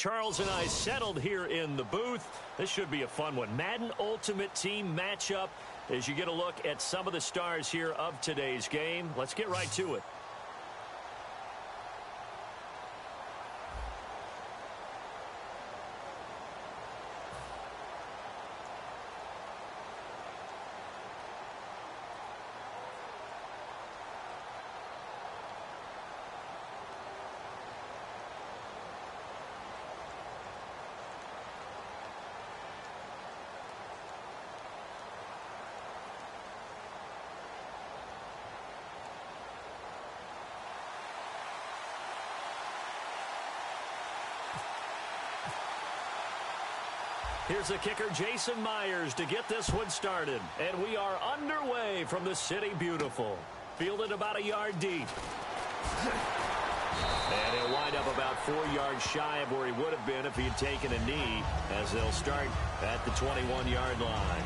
Charles and I settled here in the booth. This should be a fun one. Madden Ultimate Team matchup as you get a look at some of the stars here of today's game. Let's get right to it. Here's the kicker, Jason Myers, to get this one started. And we are underway from the City Beautiful. Fielded about a yard deep. And he'll wind up about 4 yards shy of where he would have been if he had taken a knee, as they'll start at the 21-yard line.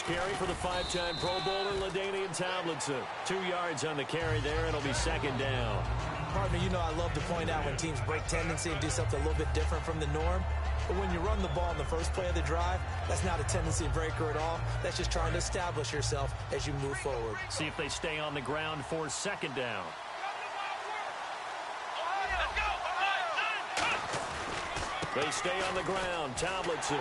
Carry for the 5-time Pro Bowler, LaDainian Tomlinson. 2 yards on the carry there. It'll be second down. Partner, you know I love to point out when teams break tendency and do something a little bit different from the norm. But when you run the ball in the first play of the drive, that's not a tendency breaker at all. That's just trying to establish yourself as you move forward. See if they stay on the ground for second down. They stay on the ground. Tomlinson.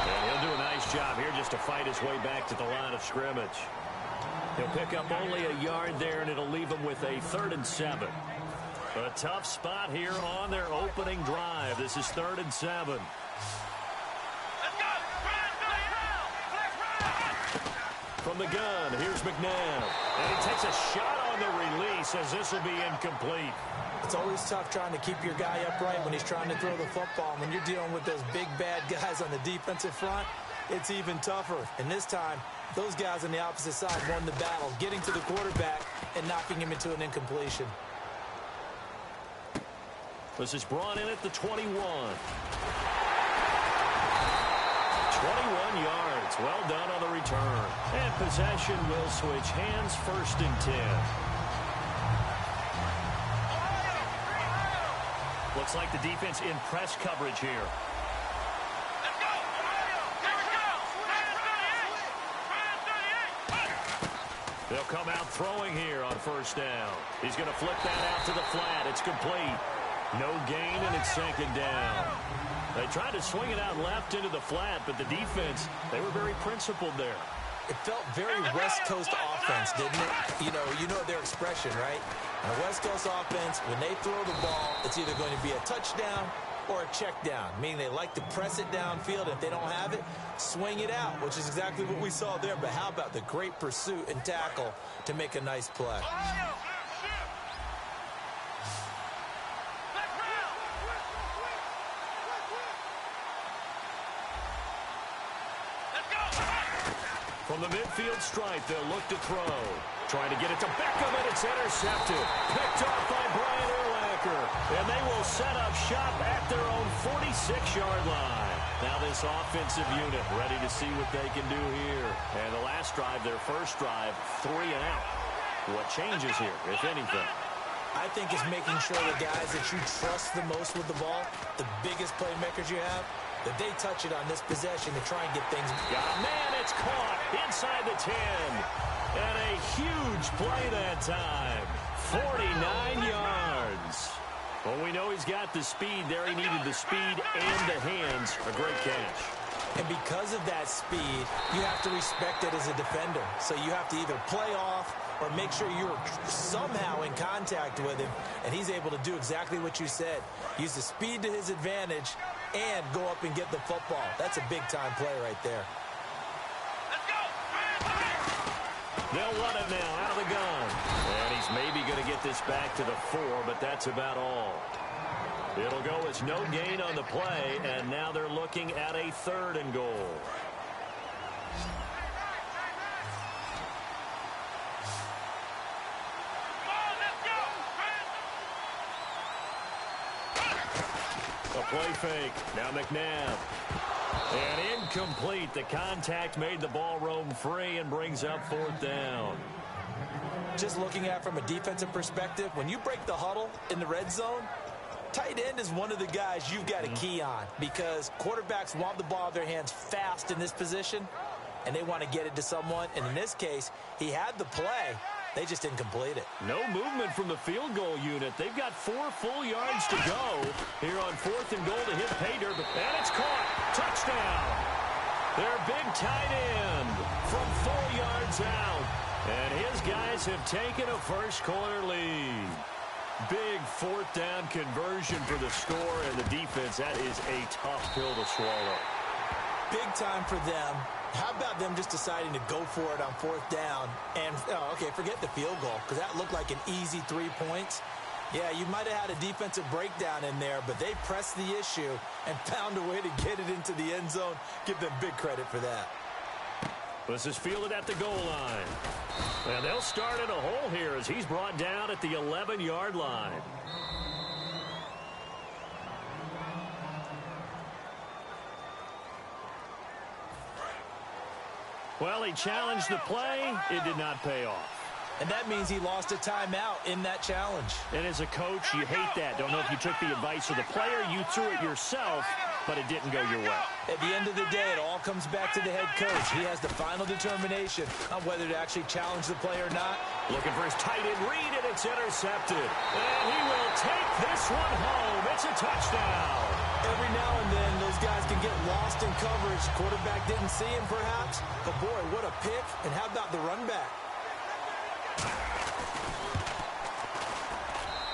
And he'll do a nice job here just to fight his way back to the line of scrimmage. He'll pick up only a yard there, and it'll leave him with a 3rd and 7. A tough spot here on their opening drive. This is 3rd and 7. From the gun, here's McNabb. And he takes a shot on the release as this will be incomplete. It's always tough trying to keep your guy upright when he's trying to throw the football. When you're dealing with those big, bad guys on the defensive front, it's even tougher. And this time, those guys on the opposite side won the battle, getting to the quarterback and knocking him into an incompletion. This is brought in at the 21. 21 yards. Well done on the return. And possession will switch hands, 1st and 10. Looks like the defense in press coverage here. Let's go! Here we go! They'll come out throwing here on 1st down. He's going to flip that out to the flat. It's complete. No gain, and it's 2nd down. They tried to swing it out left into the flat, but the defense, they were very principled there. It felt very West Coast offense, didn't it? You know their expression, right? On a West Coast offense, when they throw the ball, it's either going to be a touchdown or a check down, meaning they like to press it downfield. If they don't have it, swing it out, which is exactly what we saw there. But how about the great pursuit and tackle to make a nice play? From the midfield stripe, they'll look to throw. Trying to get it to Beckham, and it's intercepted. Picked off by Brian Urlacher. And they will set up shop at their own 46-yard line. Now this offensive unit ready to see what they can do here. And the last drive, their first drive, 3 and out. What changes here, if anything? I think it's making sure the guys that you trust the most with the ball, the biggest playmakers you have, that they touch it on this possession to try and get things. Man, it's caught inside the 10. And a huge play that time. 49 yards. Well, we know he's got the speed there. He needed the speed and the hands. A great catch. And because of that speed, you have to respect it as a defender. So you have to either play off or make sure you're somehow in contact with him. And he's able to do exactly what you said. Use the speed to his advantage and go up and get the football. That's a big-time play right there. Let's go! They'll run it now out of the gun. And he's maybe going to get this back to the 4, but that's about all. It'll go as no gain on the play, and now they're looking at a 3rd and goal. play fake. Now McNabb. And incomplete. The contact made the ball roam free and brings up 4th down. Just looking at it from a defensive perspective, when you break the huddle in the red zone, tight end is one of the guys you've got to key on because quarterbacks want the ball in their hands fast in this position, and they want to get it to someone. And in this case, he had the play. They just didn't complete it. No movement from the field goal unit. They've got 4 full yards to go here on 4th and goal to hit Pater, and it's caught. Touchdown. Their big tight end from 4 yards out, and his guys have taken a first-quarter lead. Big 4th down conversion for the score, and the defense, that is a tough pill to swallow. Big time for them. How about them just deciding to go for it on 4th down? And, okay, forget the field goal, because that looked like an easy 3 points. Yeah, you might have had a defensive breakdown in there, but they pressed the issue and found a way to get it into the end zone. Give them big credit for that. This is fielded at the goal line. And they'll start in a hole here as he's brought down at the 11-yard line. Well, he challenged the play. It did not pay off. And that means he lost a timeout in that challenge. And as a coach, you hate that. Don't know if you took the advice of the player. You threw it yourself, but it didn't go your way. At the end of the day, it all comes back to the head coach. He has the final determination on whether to actually challenge the play or not. Looking for his tight end read, and it's intercepted. And he will take this one home. It's a touchdown. Every now and then, those guys can get lost in coverage. Quarterback didn't see him, perhaps. But, boy, what a pick. And how about the run back?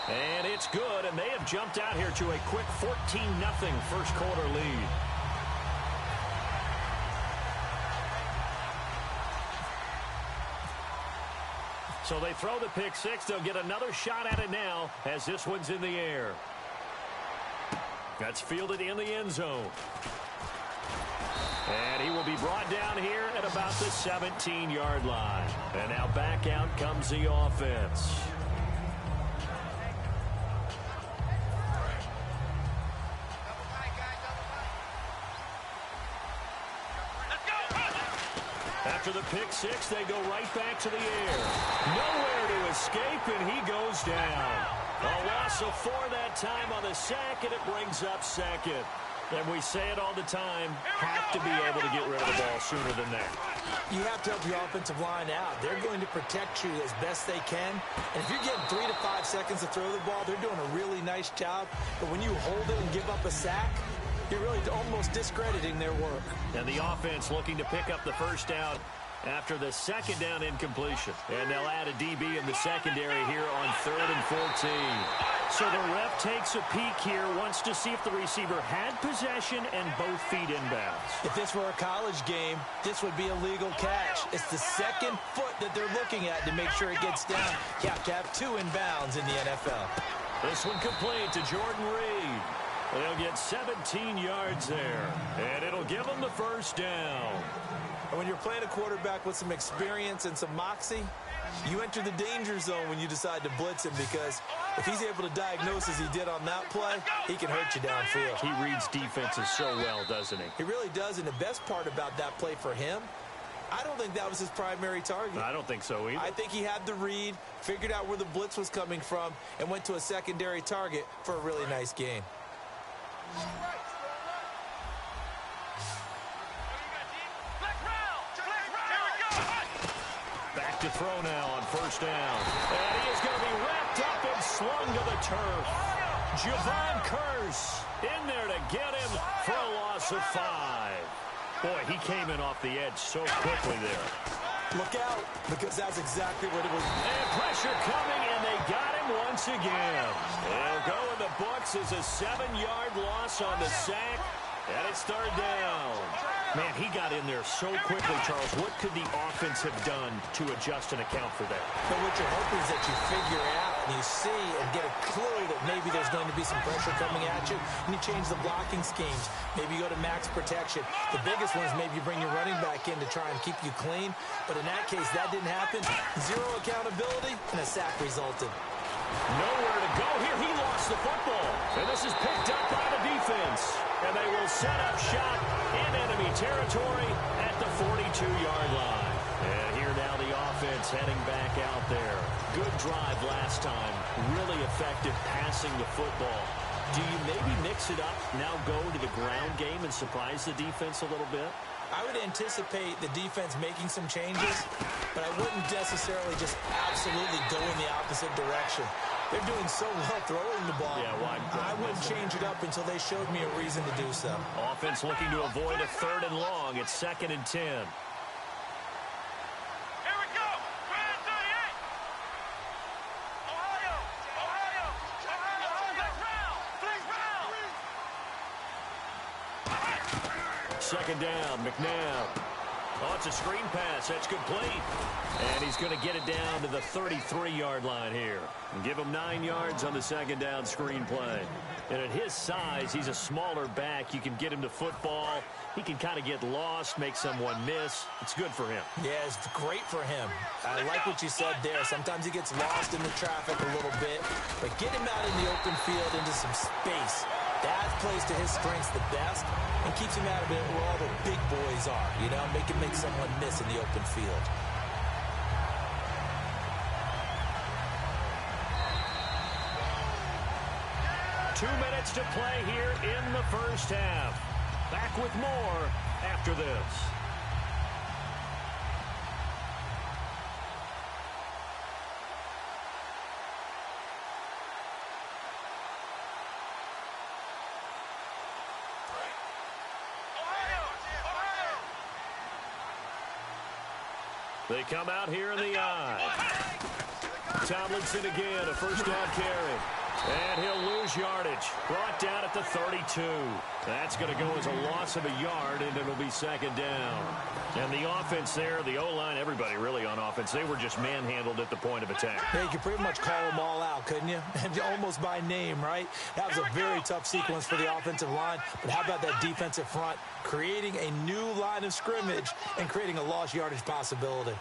And it's good, and they have jumped out here to a quick 14-0 first-quarter lead. So they throw the pick six. They'll get another shot at it now as this one's in the air. That's fielded in the end zone. And he will be brought down here at about the 17-yard line. And now back out comes the offense. After the pick six, they go right back to the air. Nowhere to escape, and he goes down. A loss of 4 that time on the sack, and it brings up second. And we say it all the time, have to be able to get rid of the ball sooner than that. You have to help your offensive line out. They're going to protect you as best they can. And if you're getting 3 to 5 seconds to throw the ball, they're doing a really nice job. But when you hold it and give up a sack, you're really almost discrediting their work. And the offense looking to pick up the first down after the second down incompletion. And they'll add a DB in the secondary here on 3rd and 14. So the ref takes a peek here, wants to see if the receiver had possession and both feet inbounds. If this were a college game, this would be a legal catch. It's the second foot that they're looking at to make sure it gets down. You have to have 2 inbounds in the NFL. This one complete to Jordan Reed. They'll get 17 yards there, and it'll give them the first down. And when you're playing a quarterback with some experience and some moxie, you enter the danger zone when you decide to blitz him, because if he's able to diagnose as he did on that play, he can hurt you downfield. He reads defenses so well, doesn't he? He really does, and the best part about that play for him, I don't think that was his primary target. I don't think so either. I think he had the read, figured out where the blitz was coming from, and went to a secondary target for a really nice gain. Back to throw now on first down. And he is going to be wrapped up and slung to the turf. Javon Curse in there to get him for a loss of 5. Boy, he came in off the edge so quickly there. Look out, because that's exactly what it was. And pressure coming, and they got him once again. It'll go in the books as a 7-yard loss on the sack, and it's 3rd down. Man, he got in there so quickly, Charles. What could the offense have done to adjust and account for that? But what you're hoping is that you figure out and you see and get a clue that maybe there's going to be some pressure coming at you, and you change the blocking schemes. Maybe you go to max protection. The biggest one is maybe you bring your running back in to try and keep you clean. But in that case, that didn't happen. 0 accountability, and a sack resulted. Nowhere to go here. He lost the football. And this is picked up by the defense. set up shop in enemy territory at the 42-yard line. And here now the offense heading back out there. Good drive last time. Really effective passing the football. Do you maybe mix it up, now go to the ground game and surprise the defense a little bit? I would anticipate the defense making some changes, but I wouldn't necessarily just absolutely go in the opposite direction. They're doing so well throwing the ball. Yeah, I wouldn't change it up until they showed me a reason to do so. Offense looking to avoid a 3rd and long. It's 2nd and 10. Here we go. 38. Ohio. Second down, McNabb. Oh, it's a screen pass. That's complete. And he's going to get it down to the 33-yard line here. And give him 9 yards on the second down screen play. And at his size, he's a smaller back. You can get him to football. He can kind of get lost, make someone miss. It's good for him. Yeah, it's great for him. I like what you said there. Sometimes he gets lost in the traffic a little bit. But get him out in the open field into some space. That plays to his strengths the best and keeps him out of it where all the big boys are. You know, make him make someone miss in the open field. Two minutes to play here in the first half. Back with more after this. They come out here in the eye. Tomlinson again, a first down carry. And he'll lose yardage. Brought down at the 32. That's going to go as a loss of a yard, and it'll be second down. And the offense there, the O-line, everybody really on offense, they were just manhandled at the point of attack. Yeah, you could pretty much call them all out, couldn't you? Almost by name, right? That was a very tough sequence for the offensive line. But how about that defensive front creating a new line of scrimmage and creating a lost yardage possibility?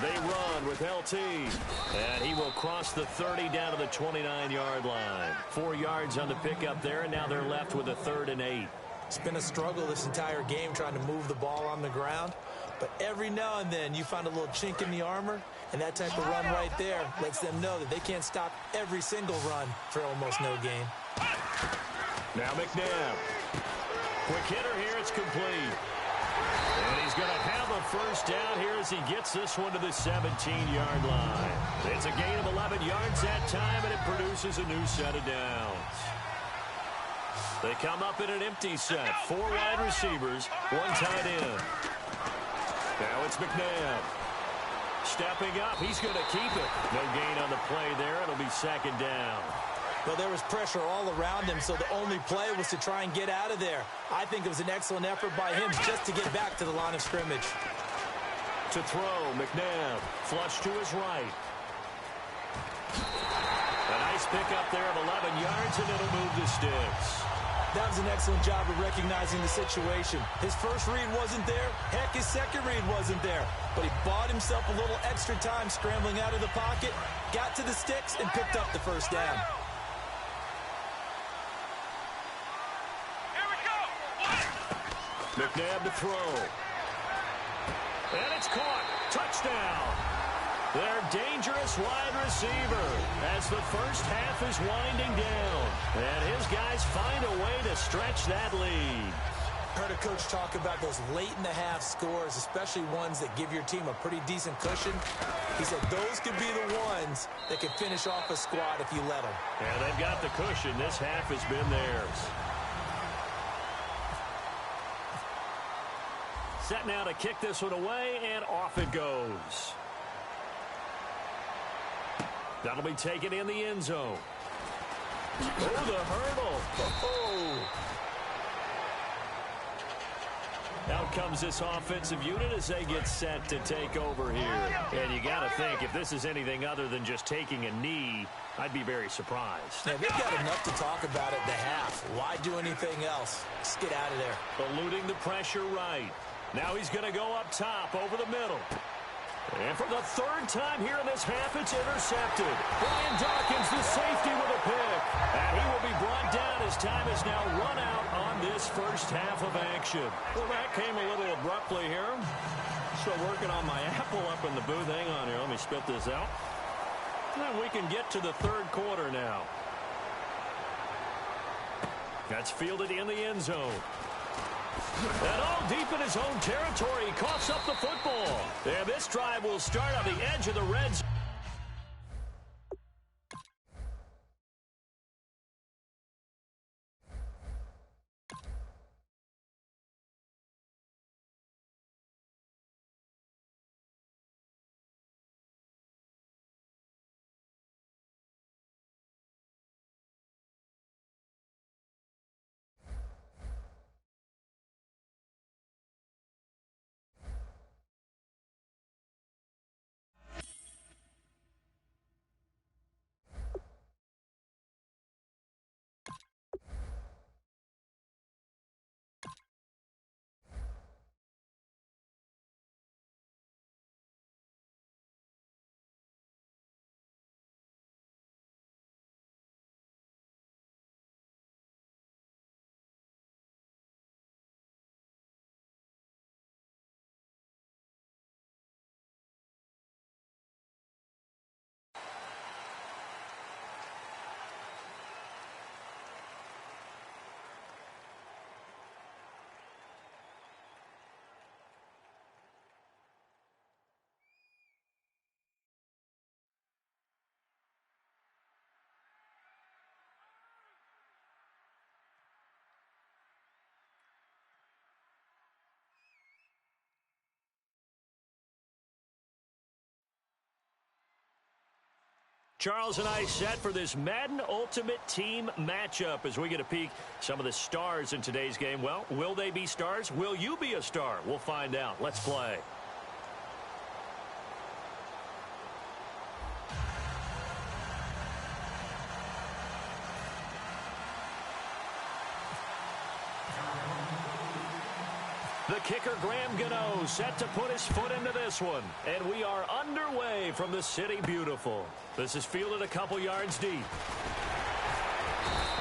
They run with LT, and he will cross the 30 down to the 29-yard line. 4 yards on the pickup there, and now they're left with a 3rd and 8. It's been a struggle this entire game trying to move the ball on the ground, but every now and then you find a little chink in the armor, and that type of run right there lets them know that they can't stop every single run for almost no gain. Now McNabb. Quick hitter here, it's complete. And he's going to have a first down here as he gets this one to the 17-yard line. It's a gain of 11 yards that time, and it produces a new set of downs. They come up in an empty set. 4 wide receivers, 1 tight end. Now it's McNabb. Stepping up, he's going to keep it. No gain on the play there. It'll be second down. Well, there was pressure all around him, so the only play was to try and get out of there. I think it was an excellent effort by him just to get back to the line of scrimmage. To throw, McNabb. Flush to his right. A nice pickup there of 11 yards, and it'll move the sticks. That was an excellent job of recognizing the situation. His first read wasn't there. Heck, his second read wasn't there. But he bought himself a little extra time scrambling out of the pocket, got to the sticks, and picked up the first down. McNabb to throw. And it's caught. Touchdown. Their dangerous wide receiver as the first half is winding down. And his guys find a way to stretch that lead. Heard a coach talk about those late-in-the-half scores, especially ones that give your team a pretty decent cushion. He said those could be the ones that could finish off a squad if you let them. Yeah, they've got the cushion. This half has been theirs. Set now to kick this one away, and off it goes. That'll be taken in the end zone. Oh, the hurdle. Oh. Out comes this offensive unit as they get set to take over here. And you got to think, if this is anything other than just taking a knee, I'd be very surprised. Yeah, they've got enough to talk about at the half. Why do anything else? Just get out of there. Eluding the pressure right. Now he's going to go up top over the middle. And for the third time here in this half, it's intercepted. Brian Dawkins, the safety, with a pick. And he will be brought down as time is now run out on this first half of action. Well, that came a little abruptly here. Still working on my apple up in the booth. Hang on here. Let me spit this out. And we can get to the third quarter now. That's fielded in the end zone. And all deep in his own territory, he coughs up the football. And this drive will start on the edge of the red zone. Charles and I set for this Madden Ultimate Team matchup as we get a peek some of the stars in today's game. Well, will they be stars? Will you be a star? We'll find out. Let's play. The kicker, Graham Gano, set to put his foot into this one. And we are underway from the City Beautiful. This is fielded a couple yards deep.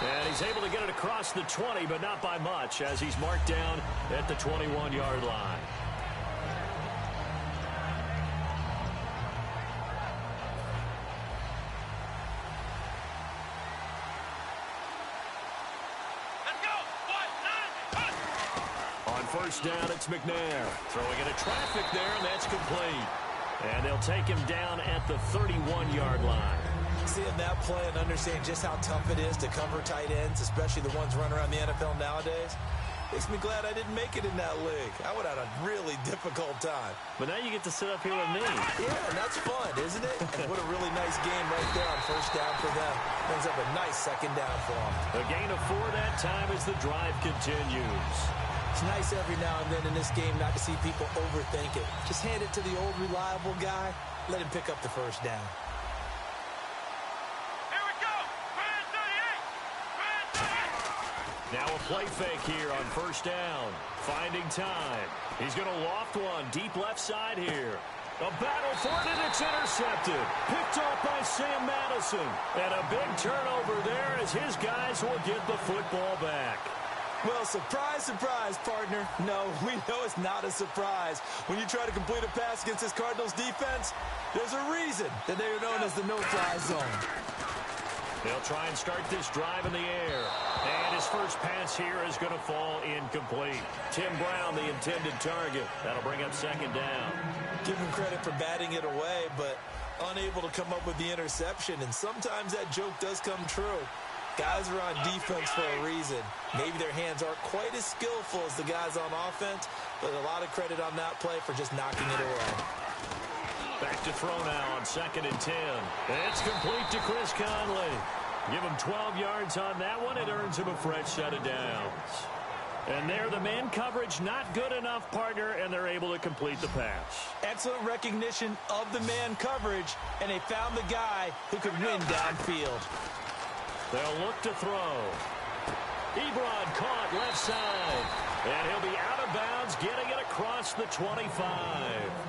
And he's able to get it across the 20, but not by much, as he's marked down at the 21-yard line. First down, it's McNair. Throwing into traffic there, and that's complete. And they'll take him down at the 31-yard line. Seeing that play and understanding just how tough it is to cover tight ends, especially the ones running around the NFL nowadays, makes me glad I didn't make it in that league. I would have had a really difficult time. But now you get to sit up here with me. Yeah, and that's fun, isn't it? And what a really nice game right there on first down for them. Brings up a nice second down for them. A gain of 4 that time as the drive continues. It's nice every now and then in this game not to see people overthink it. Just hand it to the old reliable guy. Let him pick up the first down. Here we go. Now a play fake here on first down. Finding time. He's going to loft one deep left side here. A battle for it, and it's intercepted. Picked off by Sam Madison. And a big turnover there as his guys will get the football back. Well, surprise, surprise, partner. No, we know it's not a surprise. When you try to complete a pass against this Cardinals defense, there's a reason that they are known as the no-fly zone. They'll try and start this drive in the air. And his first pass here is going to fall incomplete. Tim Brown, the intended target. That'll bring up second down. Give him credit for batting it away, but unable to come up with the interception. And sometimes that joke does come true. Guys are on defense for a reason. Maybe their hands aren't quite as skillful as the guys on offense, but a lot of credit on that play for just knocking it away. Back to throw now on 2nd and 10. It's complete to Chris Conley. Give him 12 yards on that one. It earns him a fresh set of downs. And there, the man coverage not good enough, partner, and they're able to complete the pass. Excellent recognition of the man coverage, and they found the guy who could win downfield. They'll look to throw. Ebron caught left side. And he'll be out of bounds, getting it across the 25.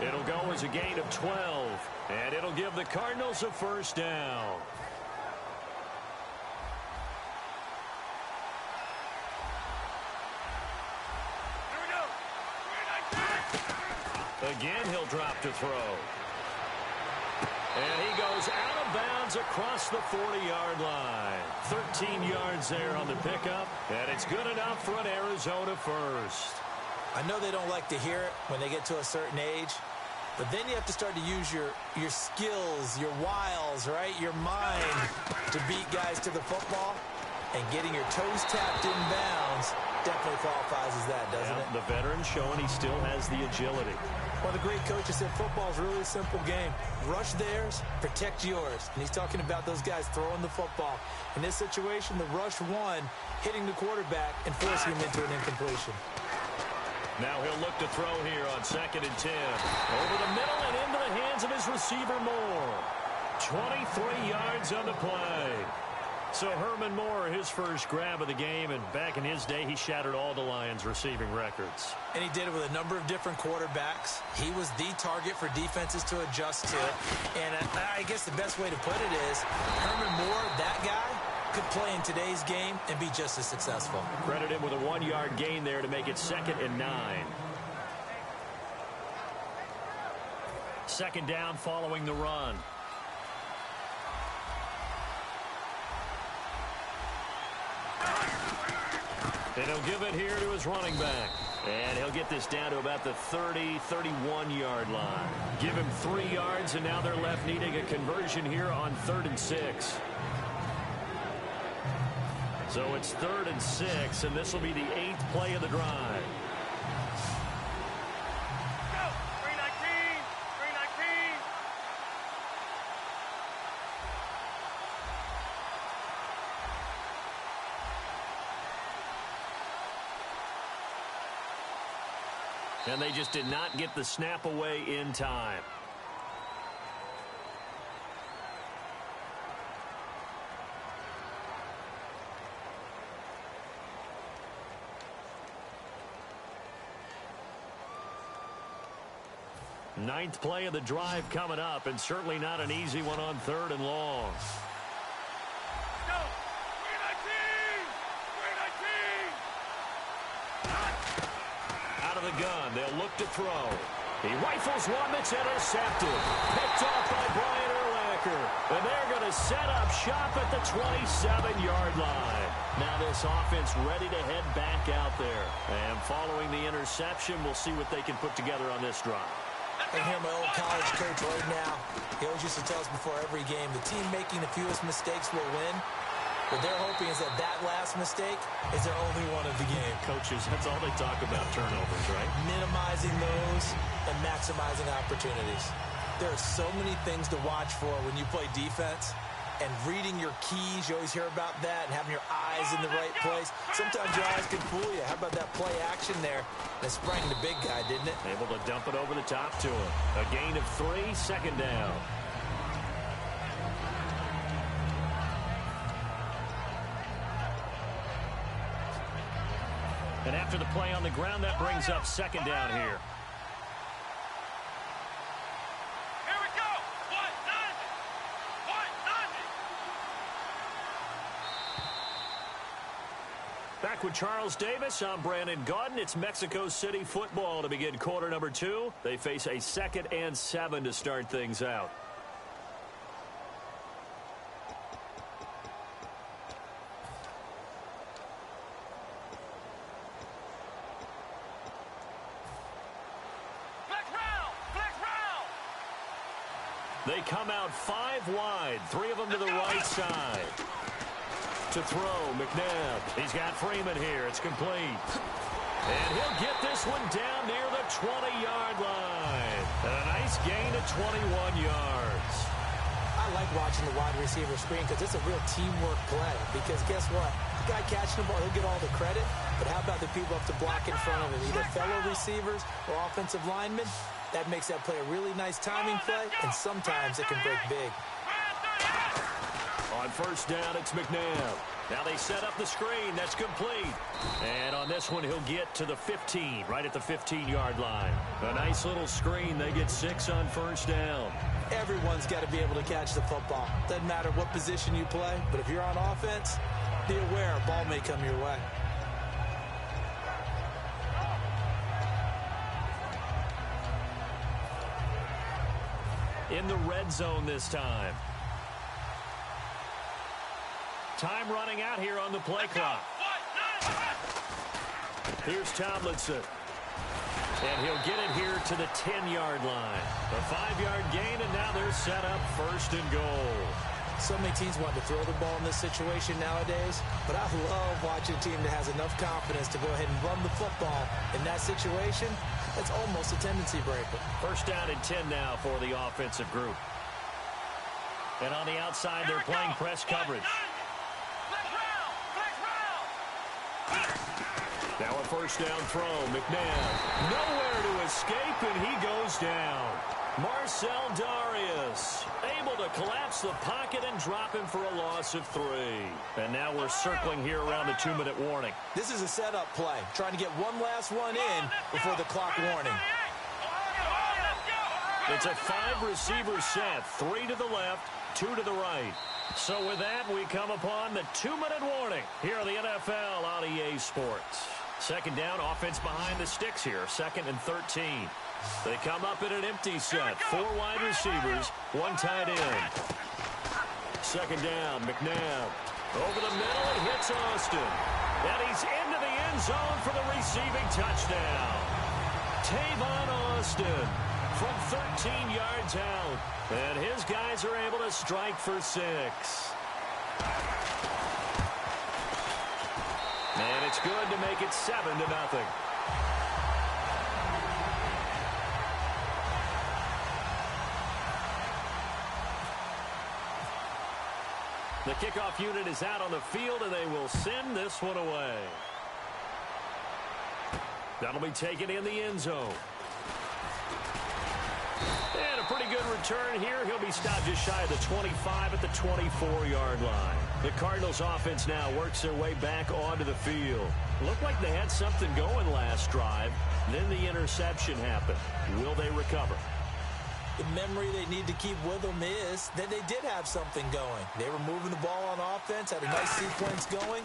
It'll go as a gain of 12, and it'll give the Cardinals a first down. Again, he'll drop to throw. And he goes out of bounds across the 40-yard line. 13 yards there on the pickup, and it's good enough for an Arizona first. I know they don't like to hear it when they get to a certain age, but then you have to start to use your skills, your wiles, right? Your mind to beat guys to the football. And getting your toes tapped in bounds definitely qualifies as that, doesn't it? The veteran showing he still has the agility. Well, the great coach has said football is really a simple game. Rush theirs, protect yours. And he's talking about those guys throwing the football. In this situation, the rush one, hitting the quarterback and forcing him into an incompletion. Now he'll look to throw here on 2nd and 10. Over the middle and into the hands of his receiver, Moore. 23 yards on the play. So Herman Moore, his first grab of the game, and back in his day, he shattered all the Lions' receiving records. And he did it with a number of different quarterbacks. He was the target for defenses to adjust to. And I guess the best way to put it is Herman Moore, that guy, could play in today's game and be just as successful. Credit him with a 1-yard gain there to make it 2nd and 9. 2nd down following the run. And he'll give it here to his running back. And he'll get this down to about the 30, 31-yard line. Give him 3 yards, and now they're left needing a conversion here on 3rd and 6. So it's 3rd and 6, and this will be the 8th play of the drive. Go! 319! 319! And they just did not get the snap away in time. Ninth play of the drive coming up, and certainly not an easy one on 3rd and long. Go! 319! 319! Out of the gun, they'll look to throw. He rifles one that's intercepted. Picked off by Brian Urlacher. And they're going to set up shop at the 27-yard line. Now this offense ready to head back out there. And following the interception, we'll see what they can put together on this drive. I can hear my old college coach right now. He always used to tell us before every game, the team making the fewest mistakes will win. What they're hoping is that that last mistake is their only one of the game. Coaches, that's all they talk about, turnovers, right? Minimizing those and maximizing opportunities. There are so many things to watch for when you play defense. And reading your keys, you always hear about that, and having your eyes in the right place. Sometimes your eyes can fool you. How about that play action there? That sprang the big guy, didn't it? Able to dump it over the top to him. A gain of 3, 2nd down. And after the play on the ground, that brings up 2nd down here. Here we go! 190! 190! Back with Charles Davis, I'm Brandon Gaudin. It's Mexico City football to begin quarter number 2. They face a 2nd and 7 to start things out. They come out 5 wide, 3 of them to the right side. To throw, McNabb. He's got Freeman here. It's complete. And he'll get this one down near the 20-yard line. And a nice gain of 21 yards. I like watching the wide receiver screen because it's a real teamwork play. Because guess what? The guy catching the ball, he'll get all the credit. But how about the people up to block in front of him? Either fellow receivers or offensive linemen. That makes that play a really nice timing play, and sometimes it can break big. On first down, it's McNabb. Now they set up the screen. That's complete. And on this one, he'll get to the 15, right at the 15-yard line. A nice little screen. They get 6 on first down. Everyone's got to be able to catch the football. Doesn't matter what position you play, but if you're on offense, be aware a ball may come your way. In the red zone this time. Time running out here on the play clock. Here's Tomlinson. And he'll get it here to the 10-yard line. A 5-yard gain, and now they're set up first and goal. So many teams want to throw the ball in this situation nowadays, but I love watching a team that has enough confidence to go ahead and run the football. In that situation, it's almost a tendency breaker. First down and 10 now for the offensive group. And on the outside, they're playing press coverage. Now a first down throw. McNabb nowhere to escape, and he goes down. Marcell Dareus able to collapse the pocket and drop him for a loss of 3. And now we're circling here around the 2-minute warning. This is a setup play, trying to get one last one in before the clock warning. It's a 5-receiver set, 3 to the left, 2 to the right. So with that, we come upon the 2-minute warning here on the NFL on EA Sports. Second down, offense behind the sticks here, 2nd and 13. They come up in an empty set, 4 wide receivers, 1 tight end. Second down, McNabb. Over the middle, it hits Austin. And he's into the end zone for the receiving touchdown. Tavon Austin from 13 yards out. And his guys are able to strike for 6. And it's good to make it 7-0. The kickoff unit is out on the field, and they will send this one away. That'll be taken in the end zone. And a pretty good return here. He'll be stopped just shy of the 25 at the 24-yard line. The Cardinals offense now works their way back onto the field. Looked like they had something going last drive. Then the interception happened. Will they recover? The memory they need to keep with them is that they did have something going. They were moving the ball on offense, had a nice sequence going.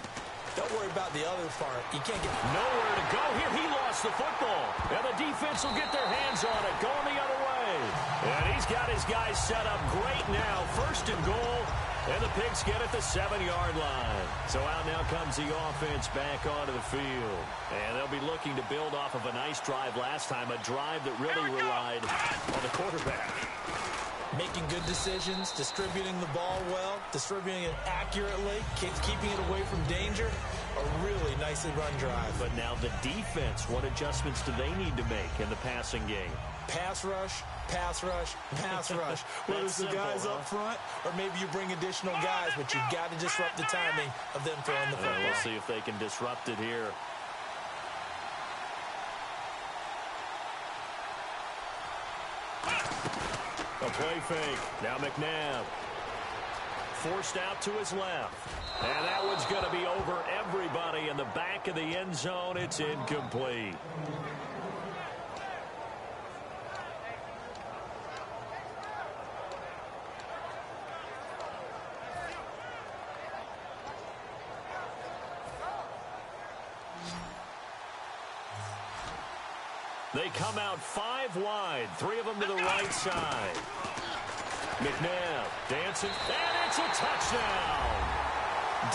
Don't worry about the other part. You can't get nowhere to go here. He lost the football. And the defense will get their hands on it, going the other way. And he's got his guys set up great now. First and goal. And the Pigs get at the 7-yard line. So out now comes the offense back onto the field. And they'll be looking to build off of a nice drive last time, a drive that really relied on the quarterback. Making good decisions, distributing the ball well, distributing it accurately, keeping it away from danger. A really nicely run drive. But now the defense, what adjustments do they need to make in the passing game? Pass rush, pass rush, pass rush. Whether it's the guys up front or maybe you bring additional guys, but you've got to disrupt the timing of them throwing the football. We'll see if they can disrupt it here. A play fake. Now McNabb. Forced out to his left. And that one's going to be over everybody in the back of the end zone. It's incomplete. They come out 5 wide, 3 of them to the right side. McNabb dancing, and it's a touchdown.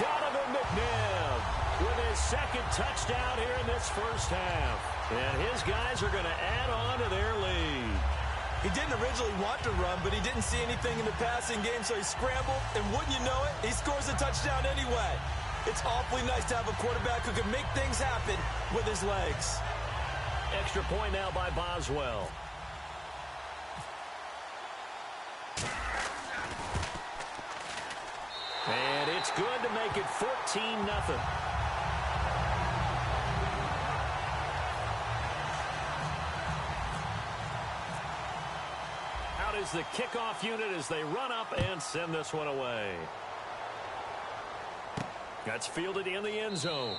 Donovan McNabb with his 2nd touchdown here in this first half. And his guys are going to add on to their lead. He didn't originally want to run, but he didn't see anything in the passing game, so he scrambled, and wouldn't you know it, he scores a touchdown anyway. It's awfully nice to have a quarterback who can make things happen with his legs. Extra point now by Boswell. And it's good to make it 14-0. Out is the kickoff unit as they run up and send this one away. That's fielded in the end zone.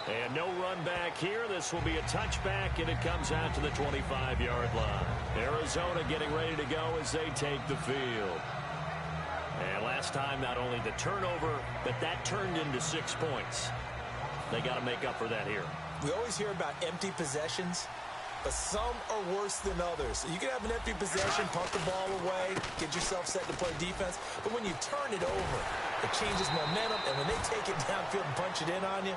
And no run back here. This will be a touchback, and it comes out to the 25-yard line. Arizona getting ready to go as they take the field. And last time, not only the turnover, but that turned into 6 points. They got to make up for that here. We always hear about empty possessions, but some are worse than others. You can have an empty possession, punt the ball away, get yourself set to play defense, but when you turn it over, it changes momentum, and when they take it downfield and punch it in on you,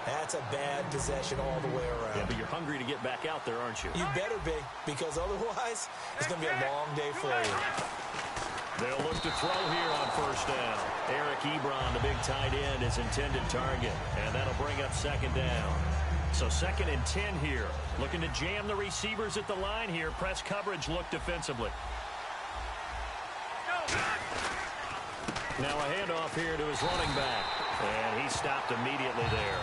that's a bad possession all the way around. Yeah, but you're hungry to get back out there, aren't you? You better be, because otherwise, it's going to be a long day for you. They'll look to throw here on first down. Eric Ebron, the big tight end, is intended target, and that'll bring up second down. So 2nd and 10 here. Looking to jam the receivers at the line here. Press coverage look defensively. Now a handoff here to his running back. And he stopped immediately there.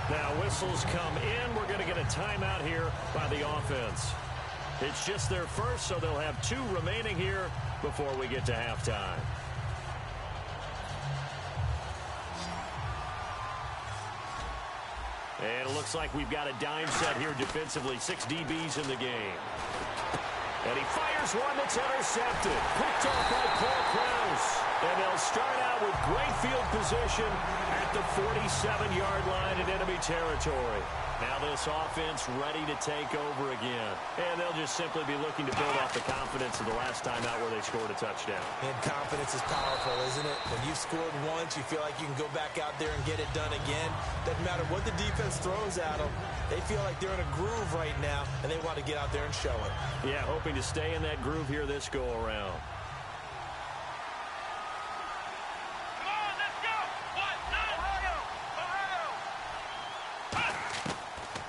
Now whistles come in. We're going to get a timeout here by the offense. It's just their first, so they'll have 2 remaining here before we get to halftime. And it looks like we've got a dime set here defensively. 6 DBs in the game. And he fires one that's intercepted. Picked off by Paul Krause. And they'll start out with great field position at the 47-yard line in enemy territory. Now this offense ready to take over again. And they'll just simply be looking to build off the confidence of the last time out where they scored a touchdown. And confidence is powerful, isn't it? When you've scored once, you feel like you can go back out there and get it done again. Doesn't matter what the defense throws at them. They feel like they're in a groove right now, and they want to get out there and show it. Yeah, hoping to stay in that groove here this go-around.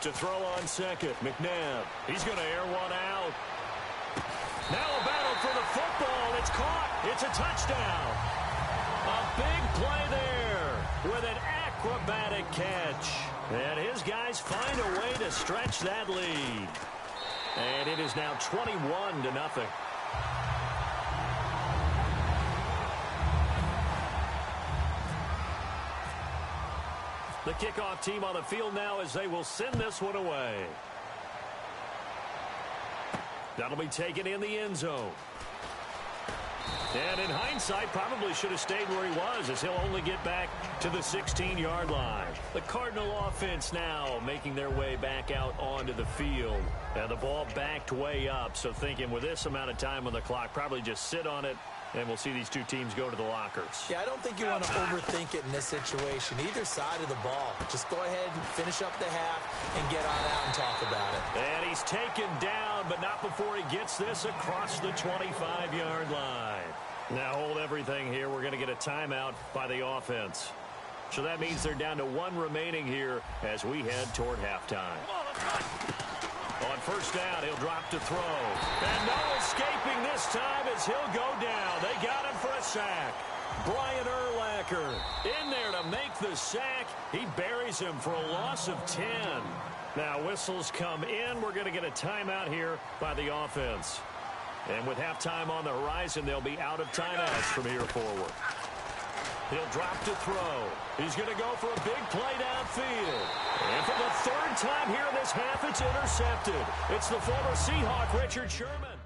To throw on second, McNabb. He's going to air one out. Now a battle for the football. It's caught. It's a touchdown. A big play there with an acrobatic catch. And his guys find a way to stretch that lead. And it is now 21-0. The kickoff team on the field now as they will send this one away. That'll be taken in the end zone. And in hindsight, probably should have stayed where he was as he'll only get back to the 16-yard line. The Cardinal offense now making their way back out onto the field. And the ball backed way up, so thinking with this amount of time on the clock, probably just sit on it. And we'll see these 2 teams go to the lockers. Yeah, I don't think you want to overthink it in this situation. Either side of the ball. Just go ahead and finish up the half and get on out and talk about it. And he's taken down, but not before he gets this across the 25-yard line. Now hold everything here. We're going to get a timeout by the offense. So that means they're down to 1 remaining here as we head toward halftime. On first down, he'll drop to throw. And no escaping this time as he'll go down. They got him for a sack. Brian Urlacher in there to make the sack. He buries him for a loss of 10. Now whistles come in. We're going to get a timeout here by the offense. And with halftime on the horizon, they'll be out of timeouts from here forward. He'll drop to throw. He's going to go for a big play downfield. And for the 3rd time here in this half, it's intercepted. It's the former Seahawk, Richard Sherman.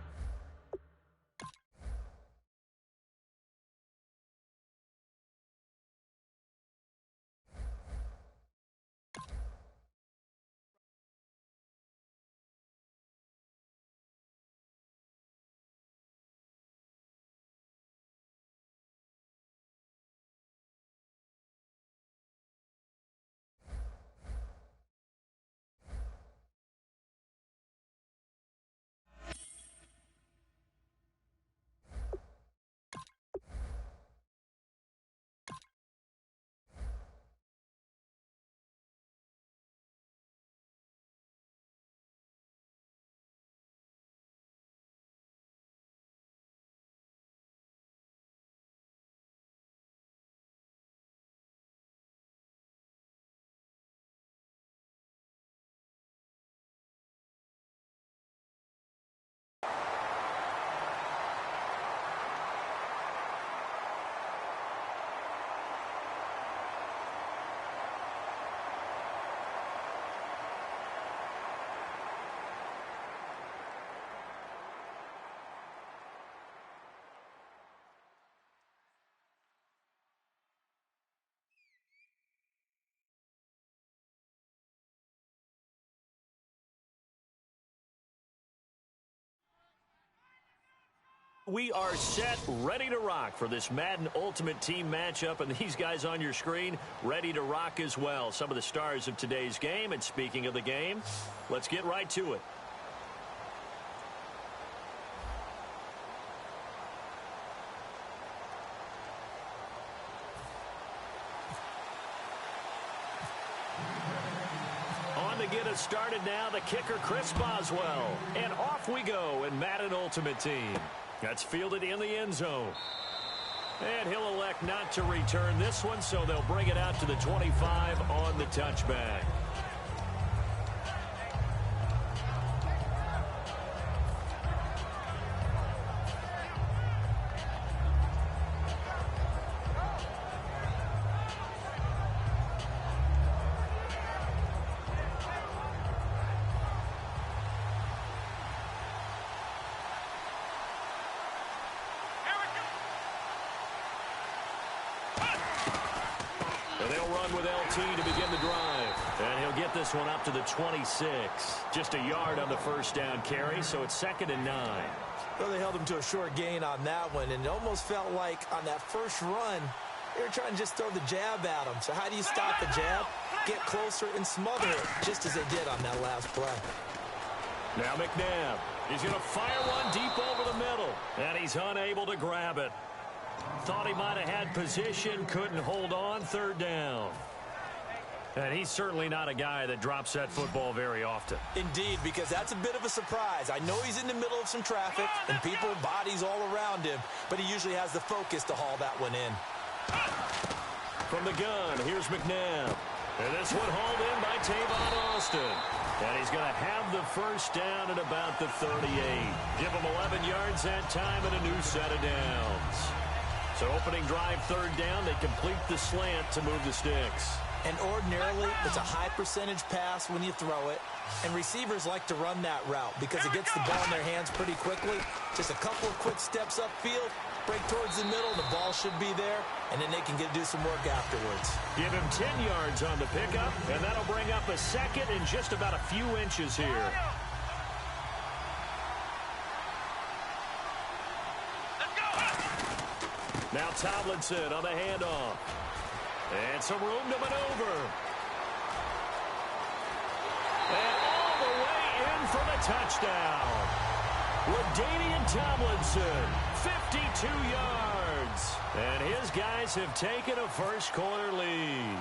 We are set, ready to rock for this Madden Ultimate Team matchup, and these guys on your screen ready to rock as well. Some of the stars of today's game, and speaking of the game, let's get right to it. On to get us started now, the kicker, Chris Boswell. And off we go in Madden Ultimate Team. That's fielded in the end zone. And he'll elect not to return this one, so they'll bring it out to the 25 on the touchback. They'll run with LT to begin the drive. And he'll get this one up to the 26. Just a yard on the first down carry, so it's 2nd and 9. Well, they held him to a short gain on that one, and it almost felt like on that first run, they were trying to just throw the jab at him. So how do you stop the jab? Get closer and smother it, just as they did on that last play. Now McNabb. He's going to fire one deep over the middle, and he's unable to grab it. Thought he might have had position, couldn't hold on, 3rd down. And he's certainly not a guy that drops that football very often. Indeed, because that's a bit of a surprise. I know he's in the middle of some traffic and people, bodies all around him, but he usually has the focus to haul that one in. From the gun, here's McNabb. And this one hauled in by Tavon Austin. And he's going to have the first down at about the 38. Give him 11 yards that time and a new set of downs. So opening drive, 3rd down, they complete the slant to move the sticks. And ordinarily, it's a high percentage pass when you throw it. And receivers like to run that route because it gets the ball in their hands pretty quickly. Just a couple of quick steps upfield, break towards the middle, the ball should be there, and then they can do some work afterwards. Give him 10 yards on the pickup, and that'll bring up a 2nd and just about a few inches here. Now Tomlinson on the handoff. And some room to maneuver. And all the way in for the touchdown. LaDainian Tomlinson, 52 yards. And his guys have taken a first-quarter lead.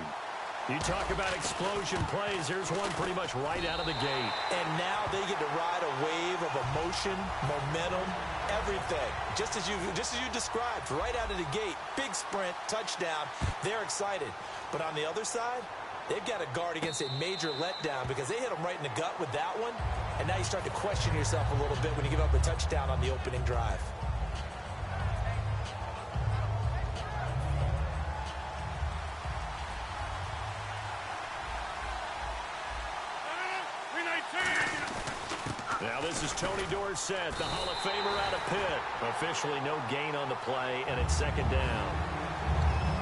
You talk about explosion plays. There's one pretty much right out of the gate. And now they get to ride a wave of emotion, momentum, everything. Just as you described, right out of the gate, big sprint, touchdown. They're excited. But on the other side, they've got to guard against a major letdown because they hit them right in the gut with that one. And now you start to question yourself a little bit when you give up a touchdown on the opening drive. Now this is Tony Dorsett, the Hall of Famer out of Pitt. Officially no gain on the play, and it's 2nd down.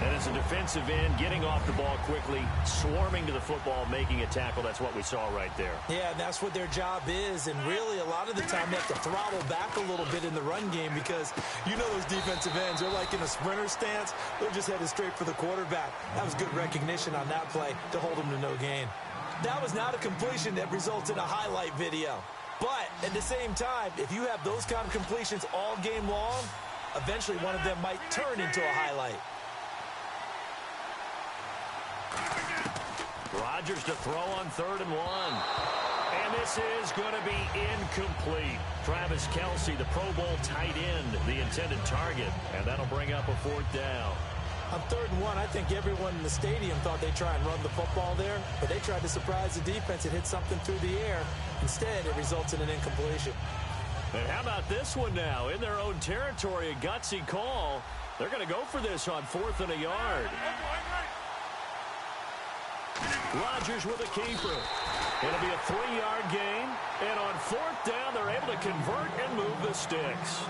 And as a defensive end, getting off the ball quickly, swarming to the football, making a tackle, that's what we saw right there. Yeah, and that's what their job is. And really, a lot of the time, they have to throttle back a little bit in the run game because you know those defensive ends, they're like in a sprinter stance. They're just headed straight for the quarterback. That was good recognition on that play to hold them to no gain. That was not a completion that results in a highlight video. But at the same time, if you have those kind of completions all game long, eventually one of them might turn into a highlight. Rodgers to throw on 3rd and 1. And this is going to be incomplete. Travis Kelce, the Pro Bowl tight end, the intended target. And that'll bring up a 4th down. On 3rd and 1, I think everyone in the stadium thought they'd try and run the football there, but they tried to surprise the defense and hit something through the air. Instead, it results in an incompletion. And how about this one now? In their own territory, a gutsy call. They're going to go for this on 4th and a yard. Rodgers with a keeper. It'll be a 3-yard gain. And on 4th down, they're able to convert and move the sticks.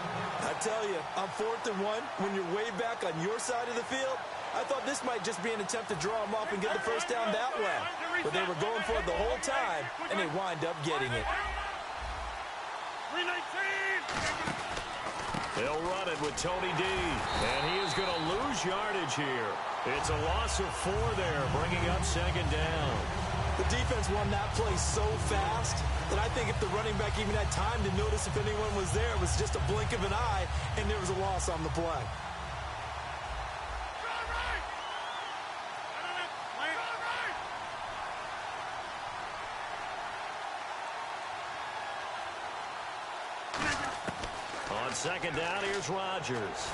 I tell you, on 4th and 1, when you're way back on your side of the field, I thought this might just be an attempt to draw them off and get the first down that way. But they were going for it the whole time, and they wind up getting it. They'll run it with Tony D. And he is going to lose yardage here. It's a loss of 4 there, bringing up second down. The defense won that play so fast that I think if the running back even had time to notice if anyone was there, it was just a blink of an eye, and there was a loss on the play. On second down, here's Rodgers.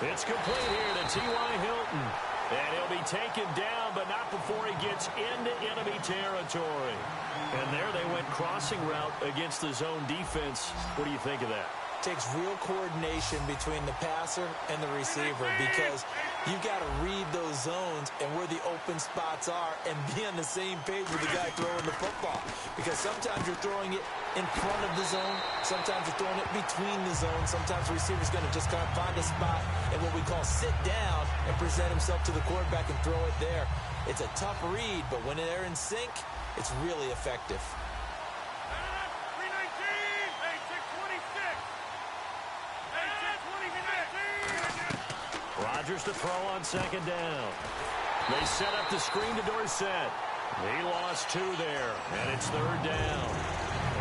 It's complete here to T.Y. Hilton. And he'll be taken down, but not before he gets into enemy territory. And there they went crossing route against the zone defense. What do you think of that? Takes real coordination between the passer and the receiver because you've got to read those zones and where the open spots are and be on the same page with the guy throwing the football. Because sometimes you're throwing it in front of the zone. Sometimes you're throwing it between the zones. Sometimes the receiver's going to just kind of find a spot and what we call sit down and present himself to the quarterback and throw it there. It's a tough read, but when they're in sync, it's really effective. Rodgers to throw on second down. They set up the screen to Dorsett. He lost 2 there, and it's third down.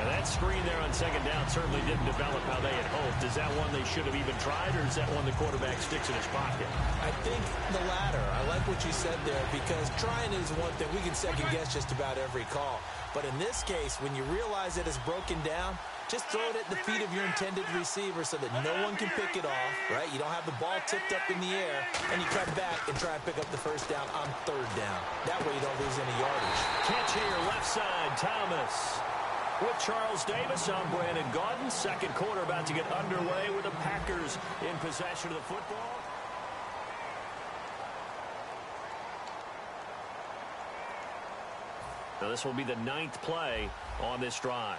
And that screen there on second down certainly didn't develop how they had hoped. Is that one they should have even tried, or is that one the quarterback sticks in his pocket? I think the latter. I like what you said there because trying is one thing. We can second guess just about every call. But in this case, when you realize that it's broken down, just throw it at the feet of your intended receiver so that no one can pick it off, right? You don't have the ball tipped up in the air, and you come back and try and pick up the first down on third down. That way you don't lose any yardage. Catch here, left side, Thomas. With Charles Davis, I'm Brandon Gaudin. Second quarter about to get underway with the Packers in possession of the football. Now this will be the 9th play on this drive.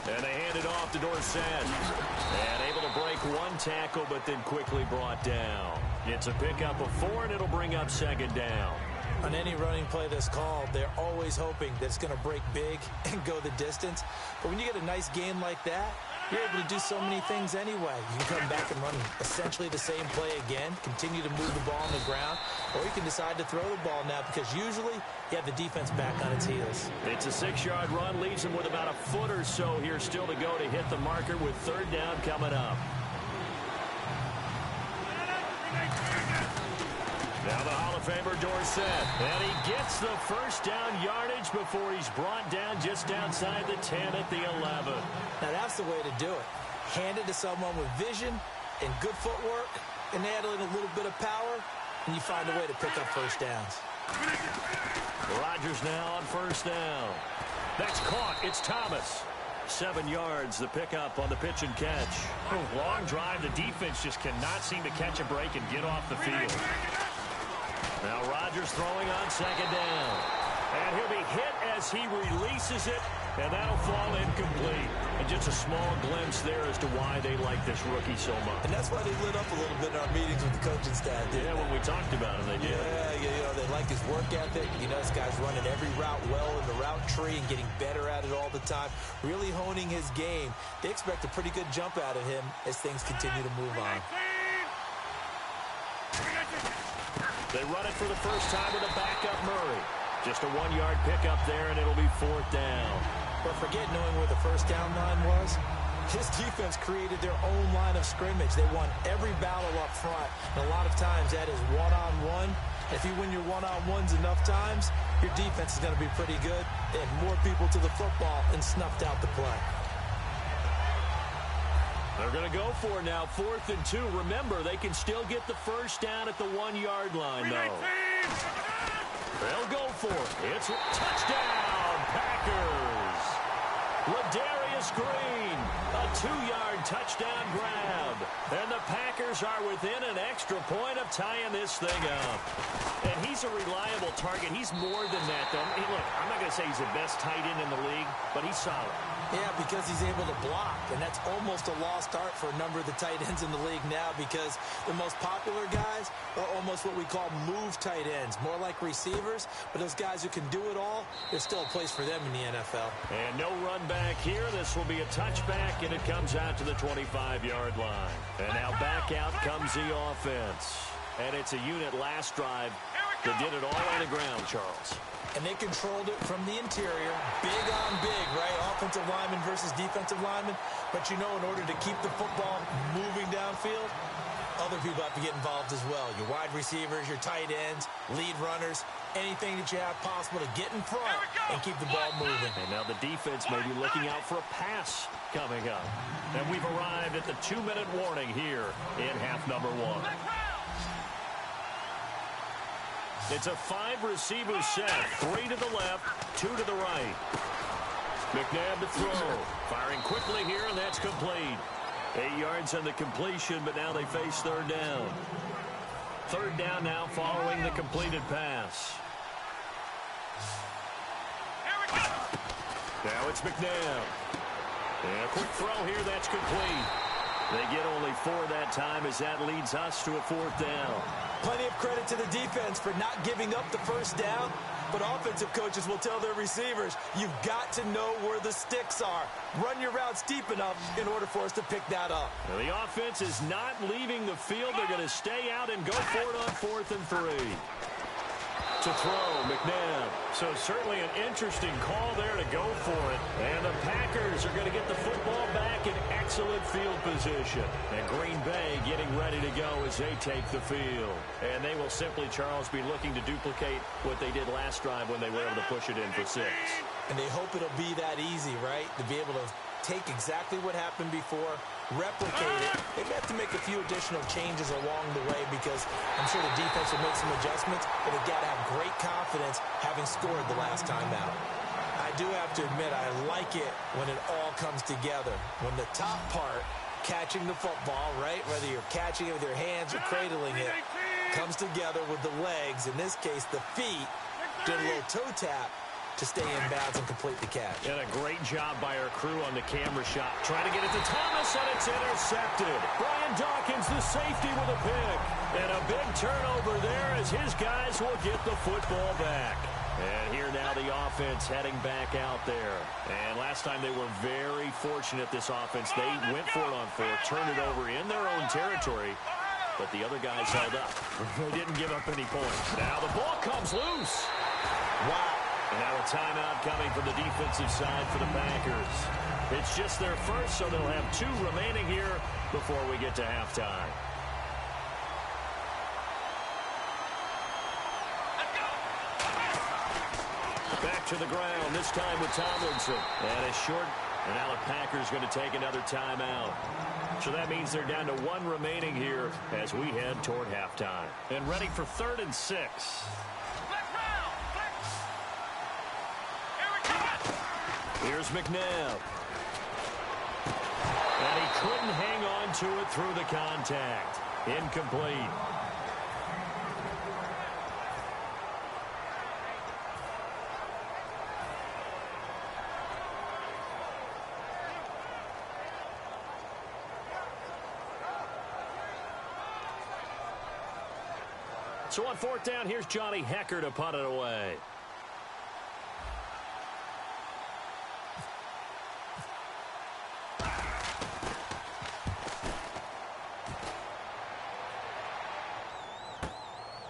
And they hand it off to Dorsett. And able to break one tackle, but then quickly brought down. It's a pickup of 4, and it'll bring up second down. On any running play that's called, they're always hoping that it's going to break big and go the distance. But when you get a nice gain like that, you're able to do so many things anyway. You can come back and run essentially the same play again, continue to move the ball on the ground, or you can decide to throw the ball now because usually you have the defense back on its heels. It's a 6-yard run, leaves them with about a foot or so here still to go to hit the marker with third down coming up. Now the Hall of Famer Dorsett, and he gets the first down yardage before he's brought down just outside the 10 at the 11. Now that's the way to do it. Hand it to someone with vision and good footwork, and add in a little bit of power, and you find a way to pick up first downs. Rodgers now on first down. That's caught. It's Thomas. 7 yards, the pickup on the pitch and catch. Long drive. The defense just cannot seem to catch a break and get off the field. Now Rodgers throwing on second down. And he'll be hit as he releases it, and that'll fall incomplete. And just a small glimpse there as to why they like this rookie so much. And that's why they lit up a little bit in our meetings with the coaching staff. Yeah, when we talked about him, they did. Yeah, they like his work ethic. You know, this guy's running every route well in the route tree and getting better at it all the time, really honing his game. They expect a pretty good jump out of him as things continue to move on. They run it for the first time with a backup Murray. Just a 1-yard pickup there, and it'll be fourth down. But forget knowing where the first down line was. His defense created their own line of scrimmage. They won every battle up front, and a lot of times that is one-on-one. If you win your one-on-ones enough times, your defense is going to be pretty good. They had more people to the football and snuffed out the play. They're going to go for it now, 4th and 2. Remember, they can still get the first down at the 1-yard line, though. They'll go for it. It's touchdown, Packers. Ladarius Green, a 2-yard touchdown grab. And the Packers are within an extra point of tying this thing up. And he's a reliable target. He's more than that, though. Hey, look, I'm not going to say he's the best tight end in the league, but he's solid. Yeah, because he's able to block, and that's almost a lost art for a number of the tight ends in the league now because the most popular guys are almost what we call move tight ends, more like receivers, but those guys who can do it all, there's still a place for them in the NFL. And no run back here. This will be a touchback, and it comes out to the 25-yard line. And now back out comes the offense. And it's a unit last drive that did it all on the ground, Charles. And they controlled it from the interior, big on big, right? Offensive lineman versus defensive lineman. But you know, in order to keep the football moving downfield, other people have to get involved as well. Your wide receivers, your tight ends, lead runners, anything that you have possible to get in front and keep the ball moving. And now the defense may be looking out for a pass coming up. And we've arrived at the 2-minute warning here in half number 1. It's a 5-receiver set. 3 to the left, 2 to the right. McNabb to throw. Firing quickly here, and that's complete. 8 yards on the completion, but now they face third down. Third down now following the completed pass. Now it's McNabb. And a quick throw here, that's complete. They get only 4 that time as that leads us to a 4th down. Plenty of credit to the defense for not giving up the first down, but offensive coaches will tell their receivers, you've got to know where the sticks are. Run your routes deep enough in order for us to pick that up. Now the offense is not leaving the field. They're going to stay out and go for it on 4th and 3. To throw, McNabb. So certainly an interesting call there to go for it. And the Packers are going to get the football back in excellent field position. And Green Bay getting ready to go as they take the field. And they will simply, Charles, be looking to duplicate what they did last drive when they were able to push it in for 6. And they hope it'll be that easy, right? To be able to take exactly what happened before, replicate it. They've got to make a few additional changes along the way because I'm sure the defense will make some adjustments, but they've got to have great confidence having scored the last time out. I do have to admit, I like it when it all comes together. When the top part, catching the football, right, whether you're catching it with your hands or cradling it, comes together with the legs, in this case the feet, did a little toe tap to stay in bounds and complete the catch. And a great job by our crew on the camera shot. Trying to get it to Thomas, and it's intercepted. Brian Dawkins, the safety, with a pick. And a big turnover there as his guys will get the football back. And here now the offense heading back out there. And last time they were very fortunate, this offense. They went for it on 4, turned it over in their own territory, but the other guys held up. They didn't give up any points. Now the ball comes loose. Wow. And now a timeout coming from the defensive side for the Packers. It's just their first, so they'll have 2 remaining here before we get to halftime. Back to the ground, this time with Tomlinson. And a short, and now the Packers going to take another timeout. So that means they're down to 1 remaining here as we head toward halftime. And ready for 3rd and 6. Here's McNabb. And he couldn't hang on to it through the contact. Incomplete. So on 4th down, here's Johnny Hekker to punt it away.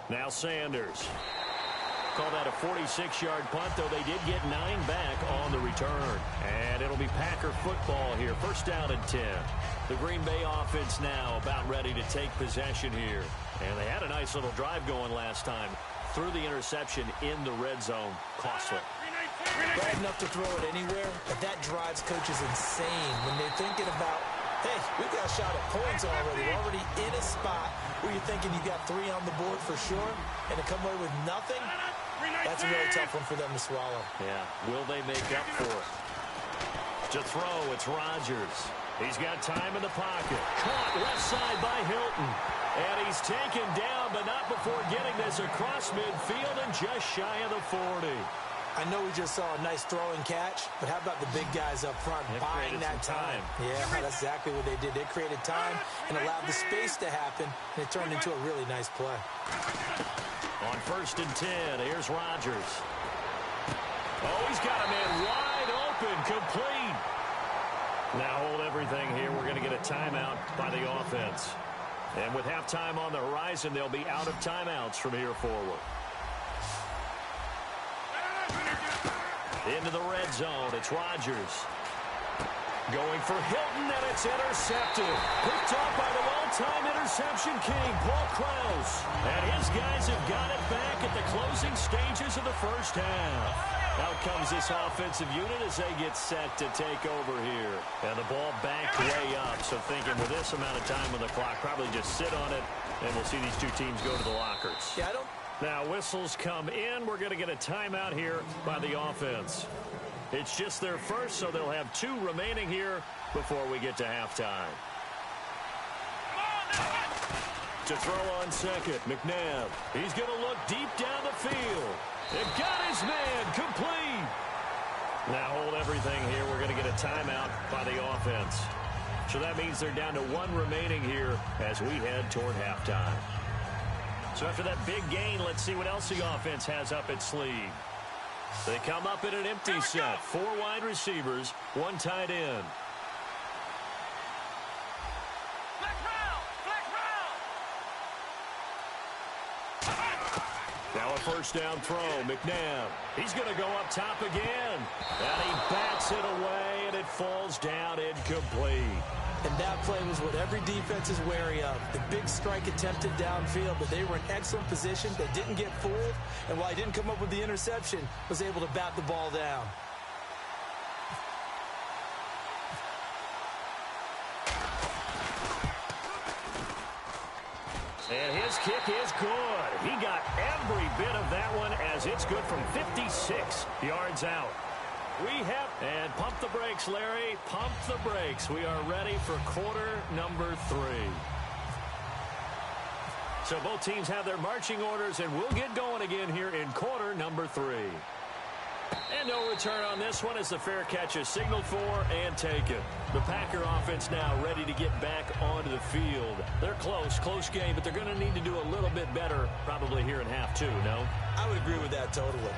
Now Sanders. Call that a 46-yard punt, though they did get 9 back on the return. And it'll be Packer football here. 1st down and 10. The Green Bay offense now about ready to take possession here. And they had a nice little drive going last time. Threw the interception in the red zone. Costly. Bad enough to throw it anywhere, but that drives coaches insane when they're thinking about, hey, we got a shot at points already. We're already in a spot where you're thinking you got 3 on the board for sure, and to come away with nothing, that's a really tough one for them to swallow. Yeah, will they make up for it? To throw, it's Rodgers. He's got time in the pocket. Caught left side by Hilton. And he's taken down, but not before getting this across midfield and just shy of the 40. I know we just saw a nice throw and catch, but how about the big guys up front buying that time? Yeah, that's exactly what they did. They created time and allowed the space to happen, and it turned into a really nice play. On 1st and 10, here's Rodgers. Oh, he's got a man wide open, complete. Now hold everything here. We're going to get a timeout by the offense. And with halftime on the horizon, they'll be out of timeouts from here forward. Into the red zone, it's Rodgers. Going for Hilton, and it's intercepted. Picked off by the all-time interception king, Paul Krause. And his guys have got it back at the closing stages of the first half. Out comes this offensive unit as they get set to take over here. And the ball backed way up, so thinking with this amount of time on the clock, probably just sit on it, and we'll see these two teams go to the lockers. Yeah, I don't... Now whistles come in. We're going to get a timeout here by the offense. It's just their first, so they'll have 2 remaining here before we get to halftime. To throw on second, McNabb. He's going to look deep down the field. It got his man complete. Now hold everything here. We're going to get a timeout by the offense. So that means they're down to 1 remaining here as we head toward halftime. So after that big gain, let's see what else the offense has up its sleeve. They come up in an empty set. 4 wide receivers, 1 tight end. Now a first down throw, McNabb. He's going to go up top again. And he bats it away, and it falls down incomplete. And that play was what every defense is wary of. The big strike attempted downfield, but they were in excellent position. They didn't get fooled, and while he didn't come up with the interception, was able to bat the ball down. And his kick is good. He got every bit of that one as it's good from 56 yards out. And pump the brakes, Larry. Pump the brakes. We are ready for quarter number 3. So both teams have their marching orders, and we'll get going again here in quarter number 3. And no return on this one as the fair catch is signaled for and taken. The Packer offense now ready to get back onto the field. They're close game, but they're going to need to do a little bit better probably here in half 2, no? I would agree with that totally.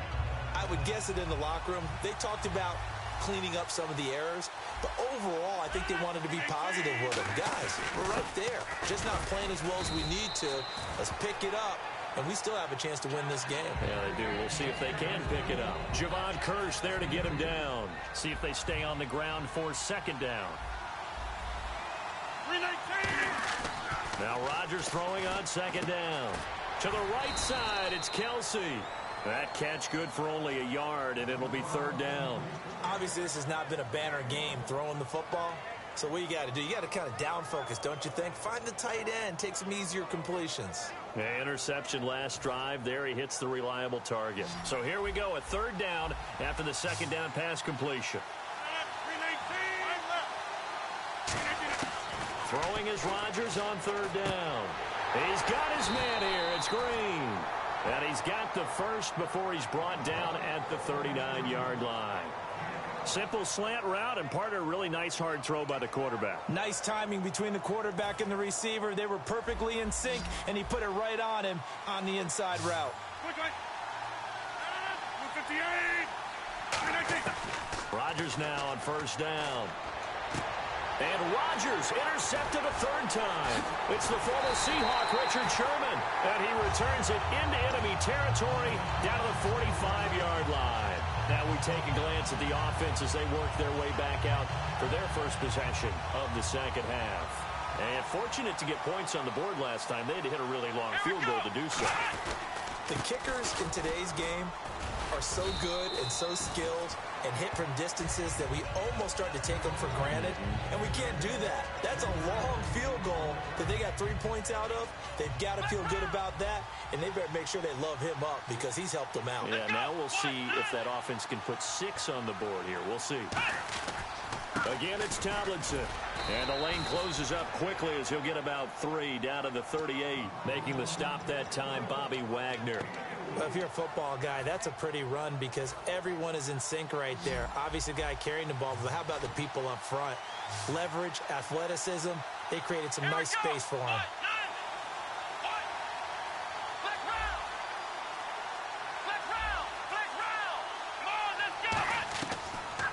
I would guess it in the locker room. They talked about cleaning up some of the errors, but overall, I think they wanted to be positive with them. Guys, we're right there. Just not playing as well as we need to. Let's pick it up, and we still have a chance to win this game. Yeah, they do. We'll see if they can pick it up. Javon Kirsch there to get him down. See if they stay on the ground for second down. Now Rodgers throwing on second down. To the right side, it's Kelsey. That catch good for only a yard, and it'll be third down. Obviously, this has not been a banner game throwing the football. So what you got to do, you got to kind of down focus, don't you think? Find the tight end, take some easier completions. Yeah, interception last drive. There he hits the reliable target. So here we go, a third down after the second down pass completion. Throwing is Rodgers on third down. He's got his man here. It's Green. And he's got the first before he's brought down at the 39-yard line. Simple slant route, and part of a really nice hard throw by the quarterback. Nice timing between the quarterback and the receiver. They were perfectly in sync, and he put it right on him on the inside route. Rodgers now on first down. And Rodgers intercepted a third time. It's the former Seahawk, Richard Sherman. And he returns it into enemy territory down to the 45-yard line. Now we take a glance at the offense as they work their way back out for their first possession of the second half. And fortunate to get points on the board last time. They had to hit a really long field goal to do so. The kickers in today's game are so good and so skilled and hit from distances that we almost start to take them for granted, and we can't do that. That's a long field goal that they got 3 points out of. They've got to feel good about that, and they better make sure they love him up because he's helped them out. Yeah, now we'll see if that offense can put 6 on the board here. We'll see. Again, it's Tomlinson. And the lane closes up quickly as he'll get about 3 down to the 38. Making the stop that time, Bobby Wagner. Well, if you're a football guy, that's a pretty run because everyone is in sync right there. Obviously, the guy carrying the ball, but how about the people up front? Leverage, athleticism, they created some nice space for him.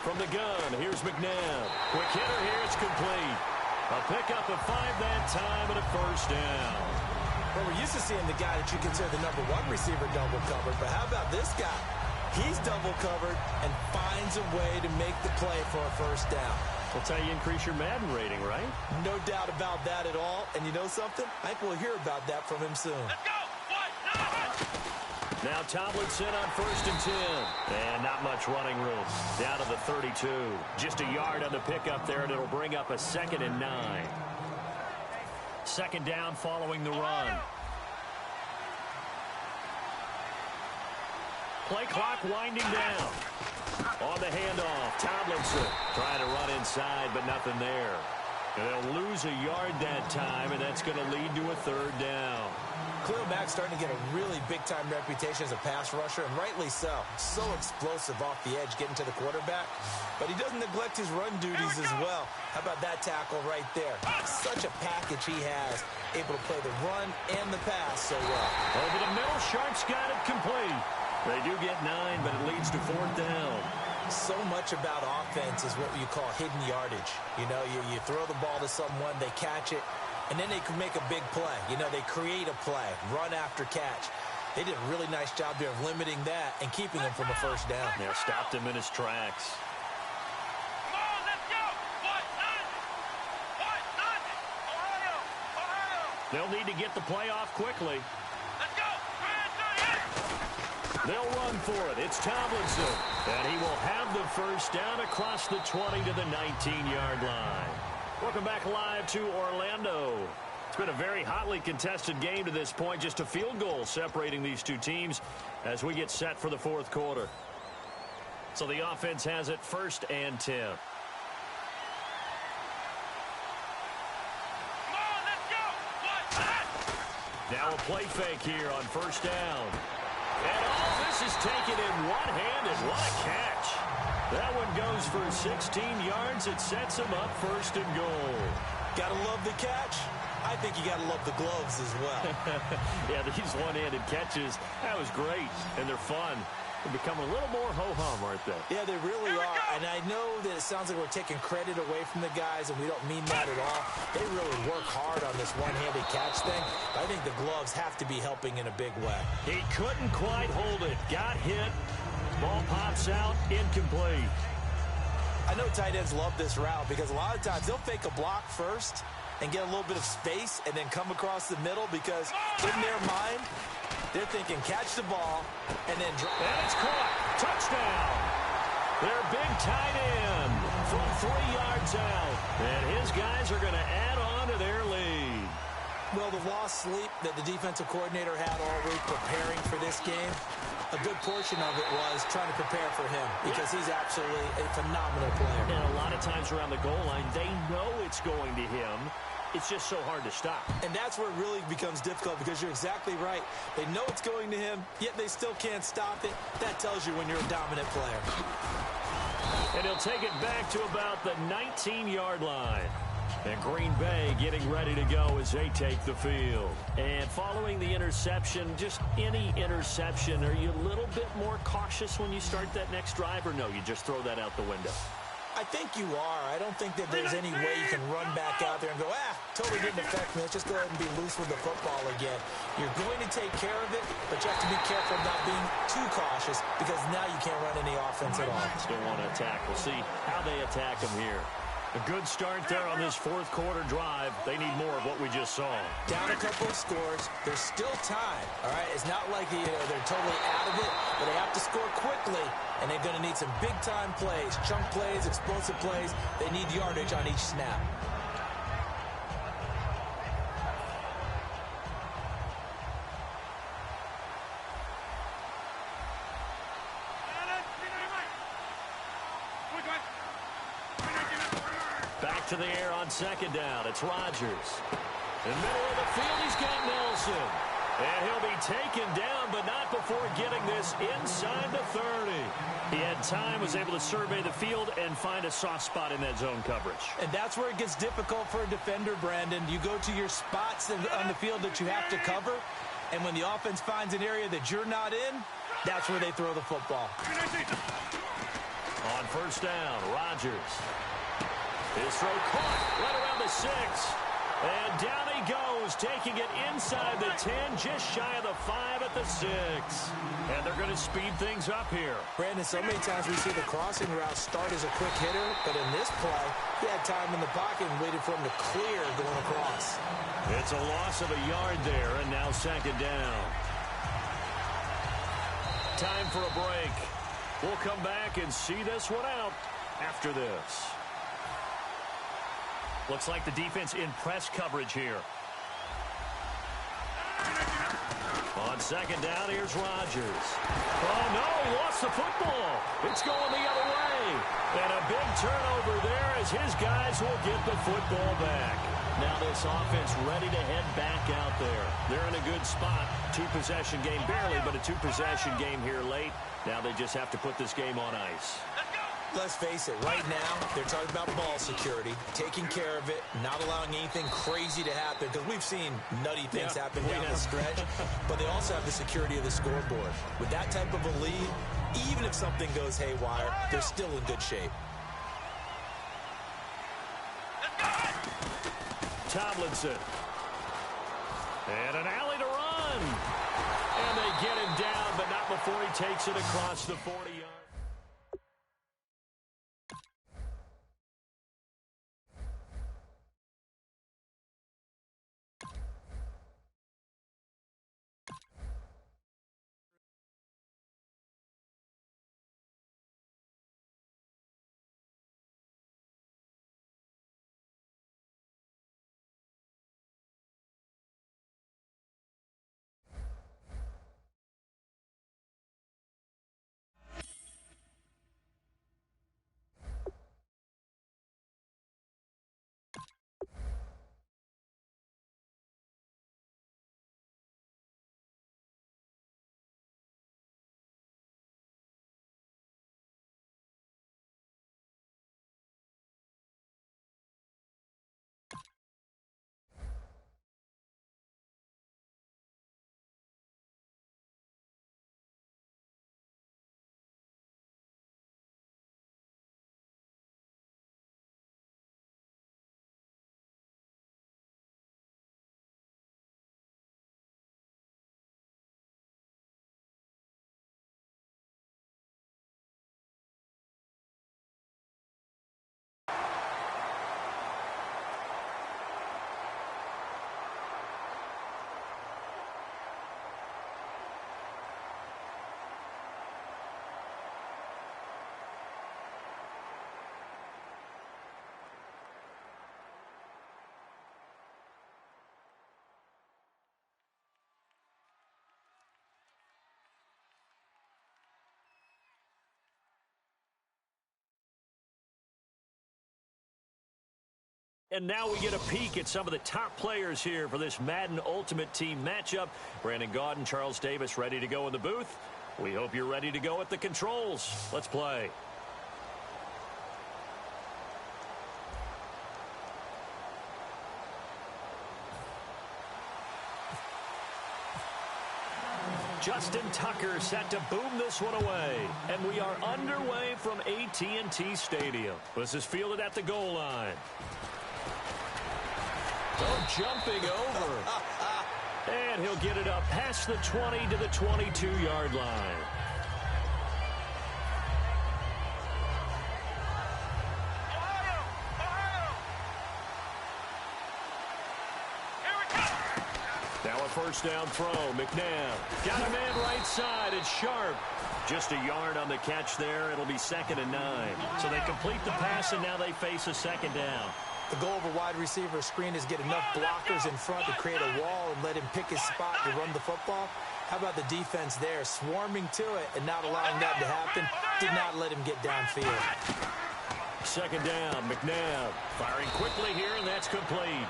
From the gun, here's McNabb. Quick hitter here, it's complete. A pickup of 5 that time and a first down. Well, we're used to seeing the guy that you consider the number 1 receiver double covered, but how about this guy? He's double covered and finds a way to make the play for a first down. That's how you increase your Madden rating, right? No doubt about that at all. And you know something? I think we'll hear about that from him soon. Let's go. Now Tomlinson on 1st and 10. And not much running room. Down to the 32. Just a yard on the pickup there, and it'll bring up a 2nd and 9. Second down following the run. Play clock winding down. On the handoff, Tomlinson trying to run inside, but nothing there. And they'll lose a yard that time, and that's going to lead to a 3rd down. Khalil Mack's starting to get a really big-time reputation as a pass rusher, and rightly so. So explosive off the edge getting to the quarterback. But he doesn't neglect his run duties as well. How about that tackle right there? Such a package he has, able to play the run and the pass so well. Over the middle, Sharp's got it complete. They do get 9, but it leads to 4th down. So much about offense is what you call hidden yardage. You know, you throw the ball to someone, they catch it, and then they can make a big play. You know, they create a play, run after catch. They did a really nice job there of limiting that and keeping him from a first down. Yeah, stopped him in his tracks. Come on, let's go. Ohio. They'll need to get the play off quickly. Let's go. They'll run for it. It's Tomlinson. And he will have the first down across the 20 to the 19-yard line. Welcome back live to Orlando. It's been a very hotly contested game to this point. Just a field goal separating these two teams as we get set for the 4th quarter. So the offense has it 1st and 10. Come on, let's go. Now a play fake here on 1st down. And all this is taken in one-handed. What a catch. That one goes for 16 yards. It sets him up 1st and goal. Gotta love the catch. I think you gotta love the gloves as well. Yeah, these one-handed catches, that was great. And they're fun. They're becoming a little more ho-hum, aren't they? Yeah, they really are. And I know that it sounds like we're taking credit away from the guys, and we don't mean that at all. They really work hard on this one-handed catch thing. I think the gloves have to be helping in a big way. He couldn't quite hold it. Got hit. Ball pops out. Incomplete. I know tight ends love this route because a lot of times they'll fake a block first and get a little bit of space and then come across the middle because in their mind, they're thinking catch the ball and then drop. And it's caught. Touchdown. Their big tight end from 3 yards out. And his guys are going to add on to their lead. Well, the lost sleep that the defensive coordinator had all week preparing for this game, a good portion of it was trying to prepare for him because he's absolutely a phenomenal player. And a lot of times around the goal line, they know it's going to him. It's just so hard to stop. And that's where it really becomes difficult because you're exactly right. They know it's going to him, yet they still can't stop it. That tells you when you're a dominant player. And he'll take it back to about the 19-yard line. And Green Bay getting ready to go as they take the field. And following the interception, just any interception, are you a little bit more cautious when you start that next drive, or no, you just throw that out the window? I think you are. I don't think that there's any way you can run back out there and go, totally didn't affect me. Let's just go ahead and be loose with the football again. You're going to take care of it, but you have to be careful of not being too cautious because now you can't run any offense at all. Still want to attack. We'll see how they attack them here. A good start there on this 4th quarter drive. They need more of what we just saw. Down a couple of scores. There's still time, all right? It's not like they're totally out of it, but they have to score quickly, and they're going to need some big-time plays, chunk plays, explosive plays. They need yardage on each snap. Back to the air on 2nd down. It's Rodgers. In the middle of the field, he's got Nelson. And he'll be taken down, but not before getting this inside the 30. He had time, was able to survey the field and find a soft spot in that zone coverage. And that's where it gets difficult for a defender, Brandon. You go to your spots on the field that you have to cover, and when the offense finds an area that you're not in, that's where they throw the football. On first down, Rodgers. His throw caught right around the 6. And down he goes, taking it inside the 10, just shy of the 5 at the 6. And they're going to speed things up here. Brandon, so many times we see the crossing route start as a quick hitter, but in this play, he had time in the pocket and waited for him to clear going across. It's a loss of a yard there, and now second down. Time for a break. We'll come back and see this one out after this. Looks like the defense in press coverage here. On second down, here's Rodgers. Oh, no, he lost the football. It's going the other way. And a big turnover there as his guys will get the football back. Now this offense ready to head back out there. They're in a good spot. Two-possession game, barely, but a two-possession game here late. Now they just have to put this game on ice. Let's face it, right now, they're talking about ball security, taking care of it, not allowing anything crazy to happen, because we've seen nutty things happen down the stretch, but they also have the security of the scoreboard. With that type of a lead, even if something goes haywire, they're still in good shape. Tomlinson. And an alley to run. And they get him down, but not before he takes it across the 40-yard. And now we get a peek at some of the top players here for this Madden Ultimate Team matchup. Brandon Gaudin, Charles Davis ready to go in the booth. We hope you're ready to go at the controls. Let's play. Justin Tucker set to boom this one away. And we are underway from AT&T Stadium. This is fielded at the goal line. Oh, jumping over. And he'll get it up past the 20 to the 22-yard line. Now a first down throw. McNabb got a man right side. It's Sharp. Just a yard on the catch there. It'll be 2nd and 9. So they complete the pass, and now they face a second down. The goal of a wide receiver screen is get enough blockers in front to create a wall and let him pick his spot to run the football. How about the defense there, swarming to it and not allowing that to happen? Did not let him get downfield. Second down, McNabb firing quickly here, and that's complete.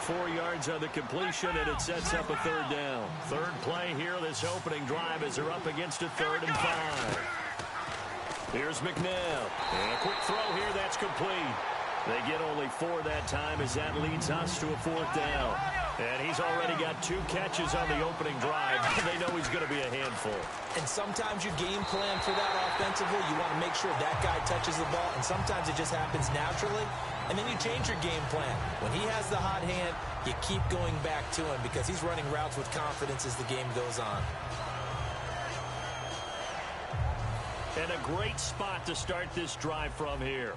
4 yards on the completion, and it sets up a third down. Third play here, this opening drive, as they're up against a 3rd and 5. Here's McNabb. And a quick throw here, that's complete. They get only 4 that time as that leads us to a 4th down. And he's already got 2 catches on the opening drive. They know he's going to be a handful. And sometimes you game plan for that offensively. You want to make sure that guy touches the ball, and sometimes it just happens naturally. And then you change your game plan. When he has the hot hand, you keep going back to him because he's running routes with confidence as the game goes on. And a great spot to start this drive from here.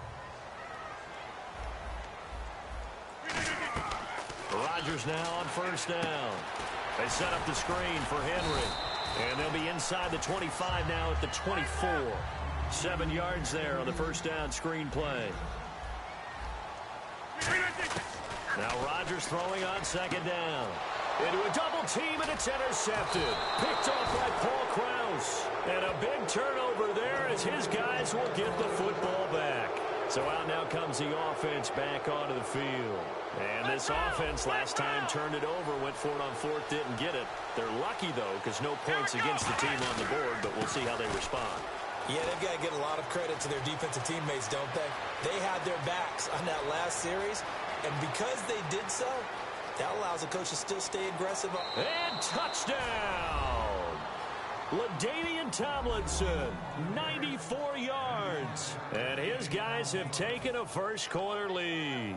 Rodgers now on 1st down. They set up the screen for Henry. And they'll be inside the 25 now at the 24. 7 yards there on the 1st down screen play. Now Rodgers throwing on 2nd down. Into a double team, and it's intercepted. Picked off by Paul Krause. And a big turnover there as his guys will get the football back. So out now comes the offense back onto the field. And this offense last time turned it over, went for it on 4th, didn't get it. They're lucky, though, because no points against the team on the board, but we'll see how they respond. Yeah, they've got to get a lot of credit to their defensive teammates, don't they? They had their backs on that last series, and because they did so, that allows the coach to still stay aggressive. And touchdown! LaDainian Tomlinson, 94 yards. And his guys have taken a first-quarter lead.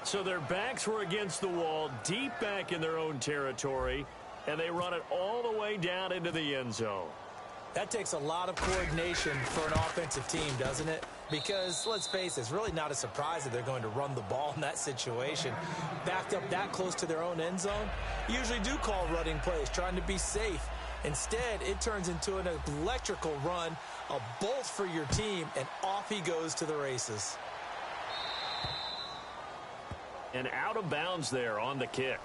So their backs were against the wall, deep back in their own territory, and they run it all the way down into the end zone. That takes a lot of coordination for an offensive team, doesn't it? Because, let's face it, it's really not a surprise that they're going to run the ball in that situation. Backed up that close to their own end zone, usually do call running plays, trying to be safe. Instead, it turns into an electrical run, a bolt for your team, and off he goes to the races. And out of bounds there on the kick.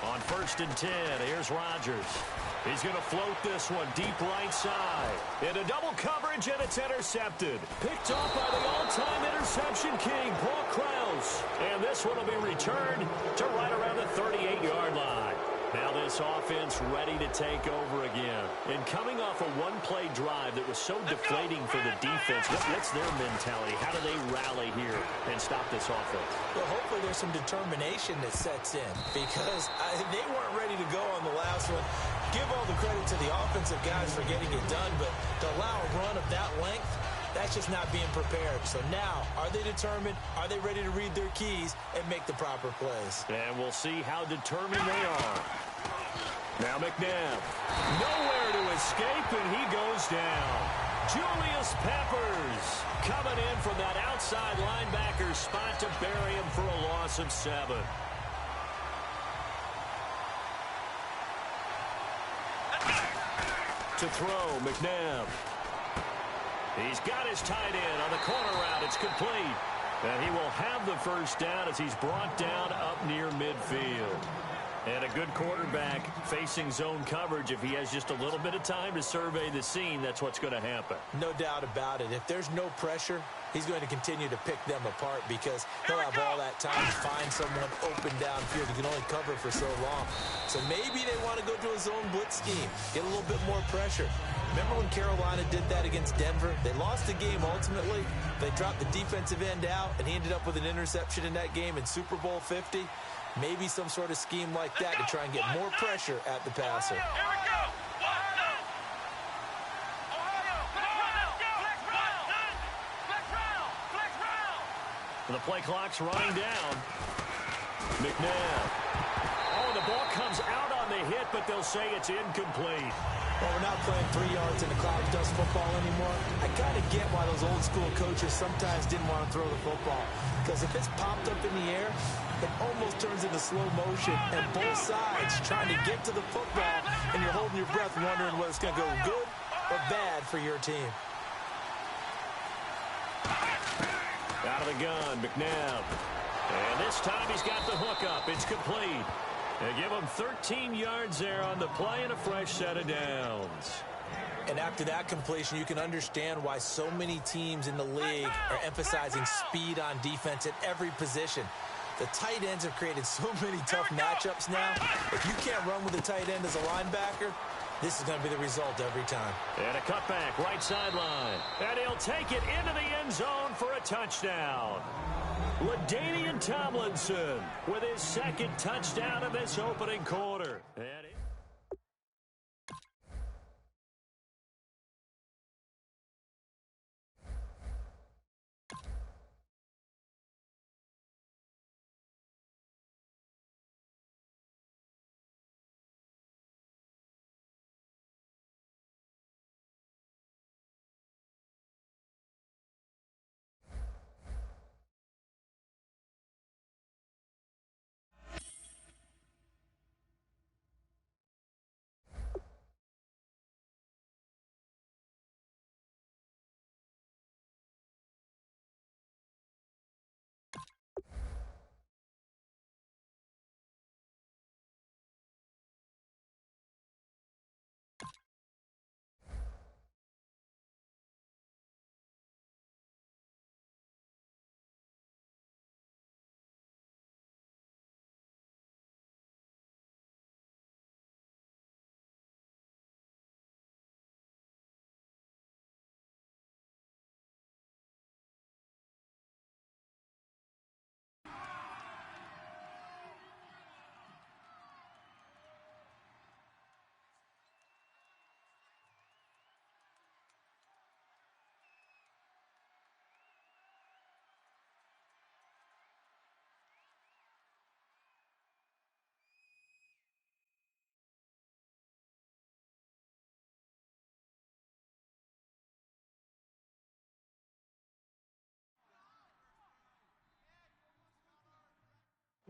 On 1st and 10, here's Rodgers. He's going to float this one deep right side. Into double coverage, and it's intercepted. Picked off by the all-time interception king, Paul Krause. And this one will be returned to right around the 38-yard line. Now this offense ready to take over again. And coming off a one-play drive that was so deflating for the defense, what's their mentality? How do they rally here and stop this offense? Well, hopefully there's some determination that sets in because they weren't ready to go on the last one. Give all the credit to the offensive guys for getting it done, but to allow a run of that length, that's just not being prepared. So now, are they determined? Are they ready to read their keys and make the proper plays? And we'll see how determined they are. Now McNabb. Nowhere to escape, and he goes down. Julius Peppers coming in from that outside linebacker spot to bury him for a loss of 7. To throw, McNabb. He's got his tight end on the corner route. It's complete. And he will have the first down as he's brought down up near midfield. And a good quarterback facing zone coverage. If he has just a little bit of time to survey the scene, that's what's going to happen. No doubt about it. If there's no pressure, he's going to continue to pick them apart because he'll have all that time to find someone open downfield. He can only cover for so long. So maybe they want to go to a zone blitz scheme, get a little bit more pressure. Remember when Carolina did that against Denver? They lost the game ultimately. They dropped the defensive end out, and he ended up with an interception in that game in Super Bowl 50. Maybe some sort of scheme like that to try and get more pressure at the passer. Here we go. The play clock's running down. McNabb. Oh, the ball comes out on the hit, but they'll say it's incomplete. Well, we're not playing 3 yards into cloud dust football anymore. I kind of get why those old school coaches sometimes didn't want to throw the football. Because if it's popped up in the air, it almost turns into slow motion. And both sides trying to get to the football, and you're holding your breath wondering whether it's going to go good or bad for your team. Out of the gun, McNabb. And this time he's got the hook up. It's complete. They give him 13 yards there on the play and a fresh set of downs. And after that completion, you can understand why so many teams in the league are emphasizing speed on defense at every position. The tight ends have created so many tough matchups now. If you can't run with the tight end as a linebacker, this is going to be the result every time. And a cutback, right sideline. And he'll take it into the end zone for a touchdown. LaDainian Tomlinson with his second touchdown of this opening quarter. And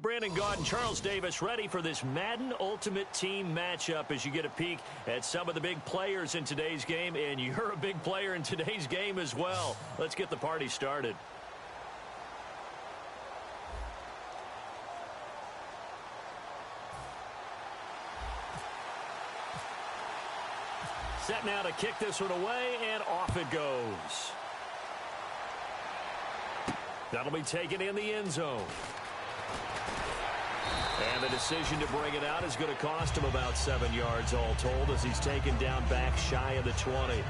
Brandon Gaudin and Charles Davis ready for this Madden Ultimate Team matchup as you get a peek at some of the big players in today's game, and you're a big player in today's game as well. Let's get the party started. Set now to kick this one away, and off it goes. That'll be taken in the end zone. And the decision to bring it out is going to cost him about 7 yards all told as he's taken down back shy of the 20.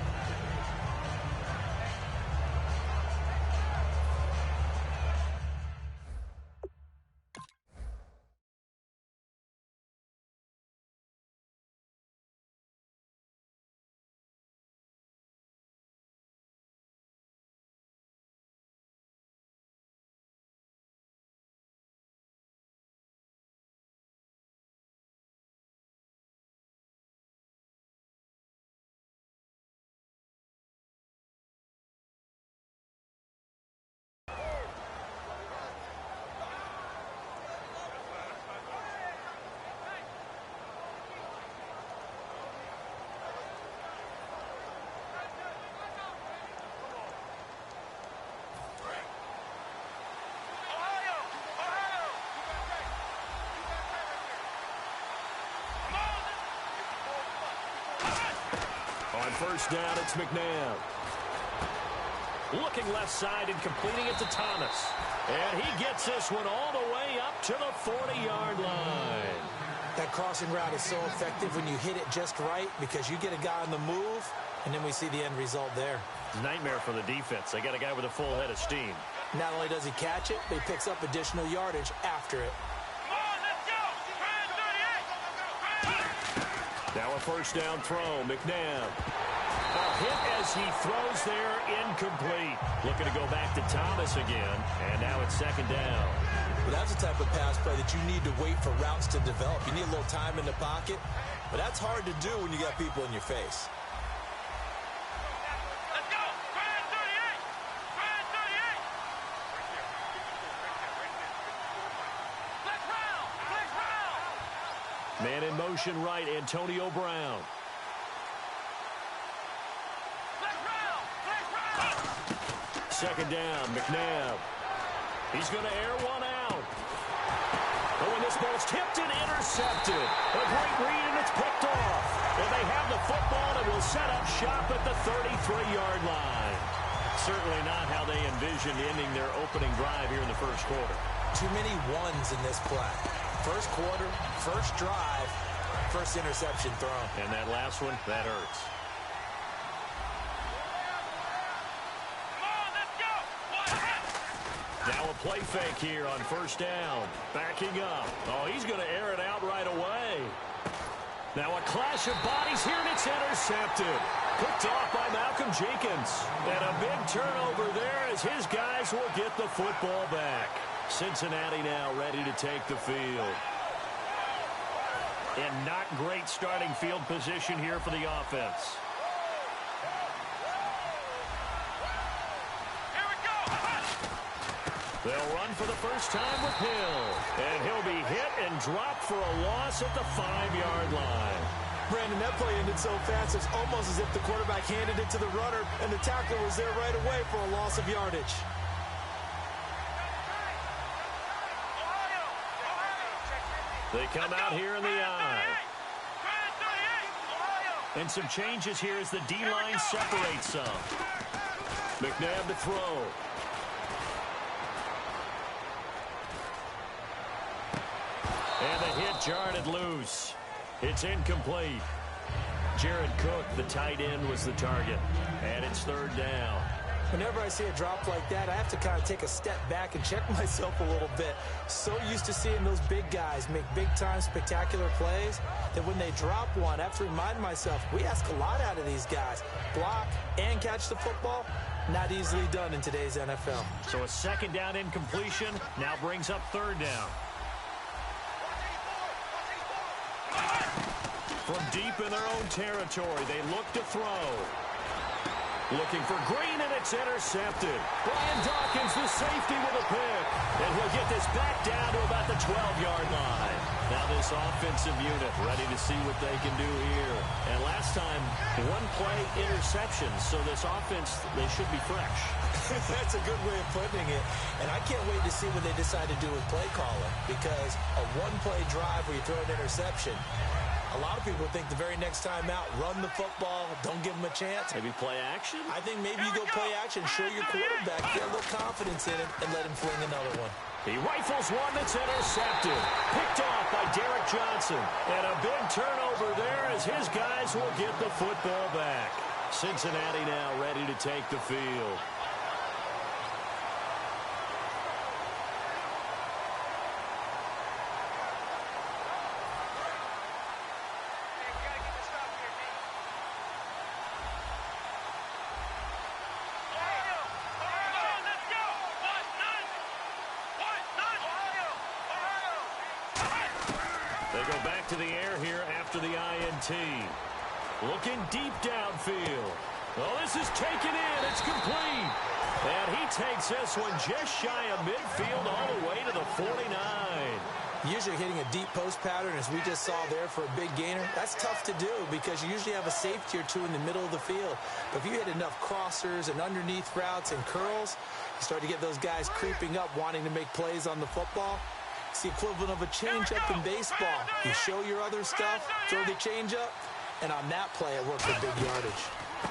On first down, it's McNabb. Looking left side and completing it to Thomas. And he gets this one all the way up to the 40-yard line. That crossing route is so effective when you hit it just right because you get a guy on the move, and then we see the end result there. Nightmare for the defense. They got a guy with a full head of steam. Not only does he catch it, but he picks up additional yardage after it. Now a first down throw, McNabb. A hit as he throws there, incomplete. Looking to go back to Thomas again, and now it's second down. Well, that's the type of pass play that you need to wait for routes to develop. You need a little time in the pocket, but that's hard to do when you got people in your face. Let's go! Grind 38! Grind 38! Flex round! Flex round! Man in motion right, Antonio Brown. Second down, McNabb. He's going to air one out. Oh, and this This ball's tipped and intercepted. A great read, and it's picked off. And they have the football and will set up shop at the 33-yard line. Certainly not how they envisioned ending their opening drive here in the first quarter. Too many ones in this play. First quarter, first drive, first interception thrown. And that last one, that hurts. Now a play fake here on first down. Backing up. Oh, he's going to air it out right away. Now a clash of bodies here, and it's intercepted. Picked off by Malcolm Jenkins. And a big turnover there as his guys will get the football back. Cincinnati now ready to take the field. And not great starting field position here for the offense. They'll run for the first time with Hill. And he'll be hit and dropped for a loss at the 5-yard line. Brandon, that play ended so fast, it's almost as if the quarterback handed it to the runner, and the tackler was there right away for a loss of yardage. They come out here in the eye. And some changes here as the D-line separates some. McNabb to throw. And the hit jarred it loose. It's incomplete. Jared Cook, the tight end, was the target. And it's third down. Whenever I see a drop like that, I have to kind of take a step back and check myself a little bit. So used to seeing those big guys make big-time spectacular plays that when they drop one, I have to remind myself, we ask a lot out of these guys. Block and catch the football, not easily done in today's NFL. So a second down incompletion now brings up third down. From deep in their own territory, they look to throw. Looking for Green, and it's intercepted. Brian Dawkins, the safety, with a pick. And he'll get this back down to about the 12-yard line. Now this offensive unit ready to see what they can do here. And last time, one play interception. So this offense, they should be fresh. That's a good way of putting it. And I can't wait to see what they decide to do with play calling. Because a one-play drive where you throw an interception, a lot of people think the very next time out, run the football, don't give them a chance. Maybe play action? I think maybe you go play action, show your quarterback, get a little confidence in him, and let him fling another one. He rifles one that's intercepted. Picked off by Derek Johnson. And a big turnover there as his guys will get the football back. Cincinnati now ready to take the field. They go back to the air here after the INT. Looking deep downfield. Oh, this is taken in. It's complete. And he takes this one just shy of midfield all the way to the 49. Usually hitting a deep post pattern, as we just saw there for a big gainer, that's tough to do because you usually have a safety or two in the middle of the field. But if you hit enough crossers and underneath routes and curls, you start to get those guys creeping up wanting to make plays on the football. It's the equivalent of a changeup in baseball. You show your other stuff, throw the changeup, and on that play it worked for big yardage.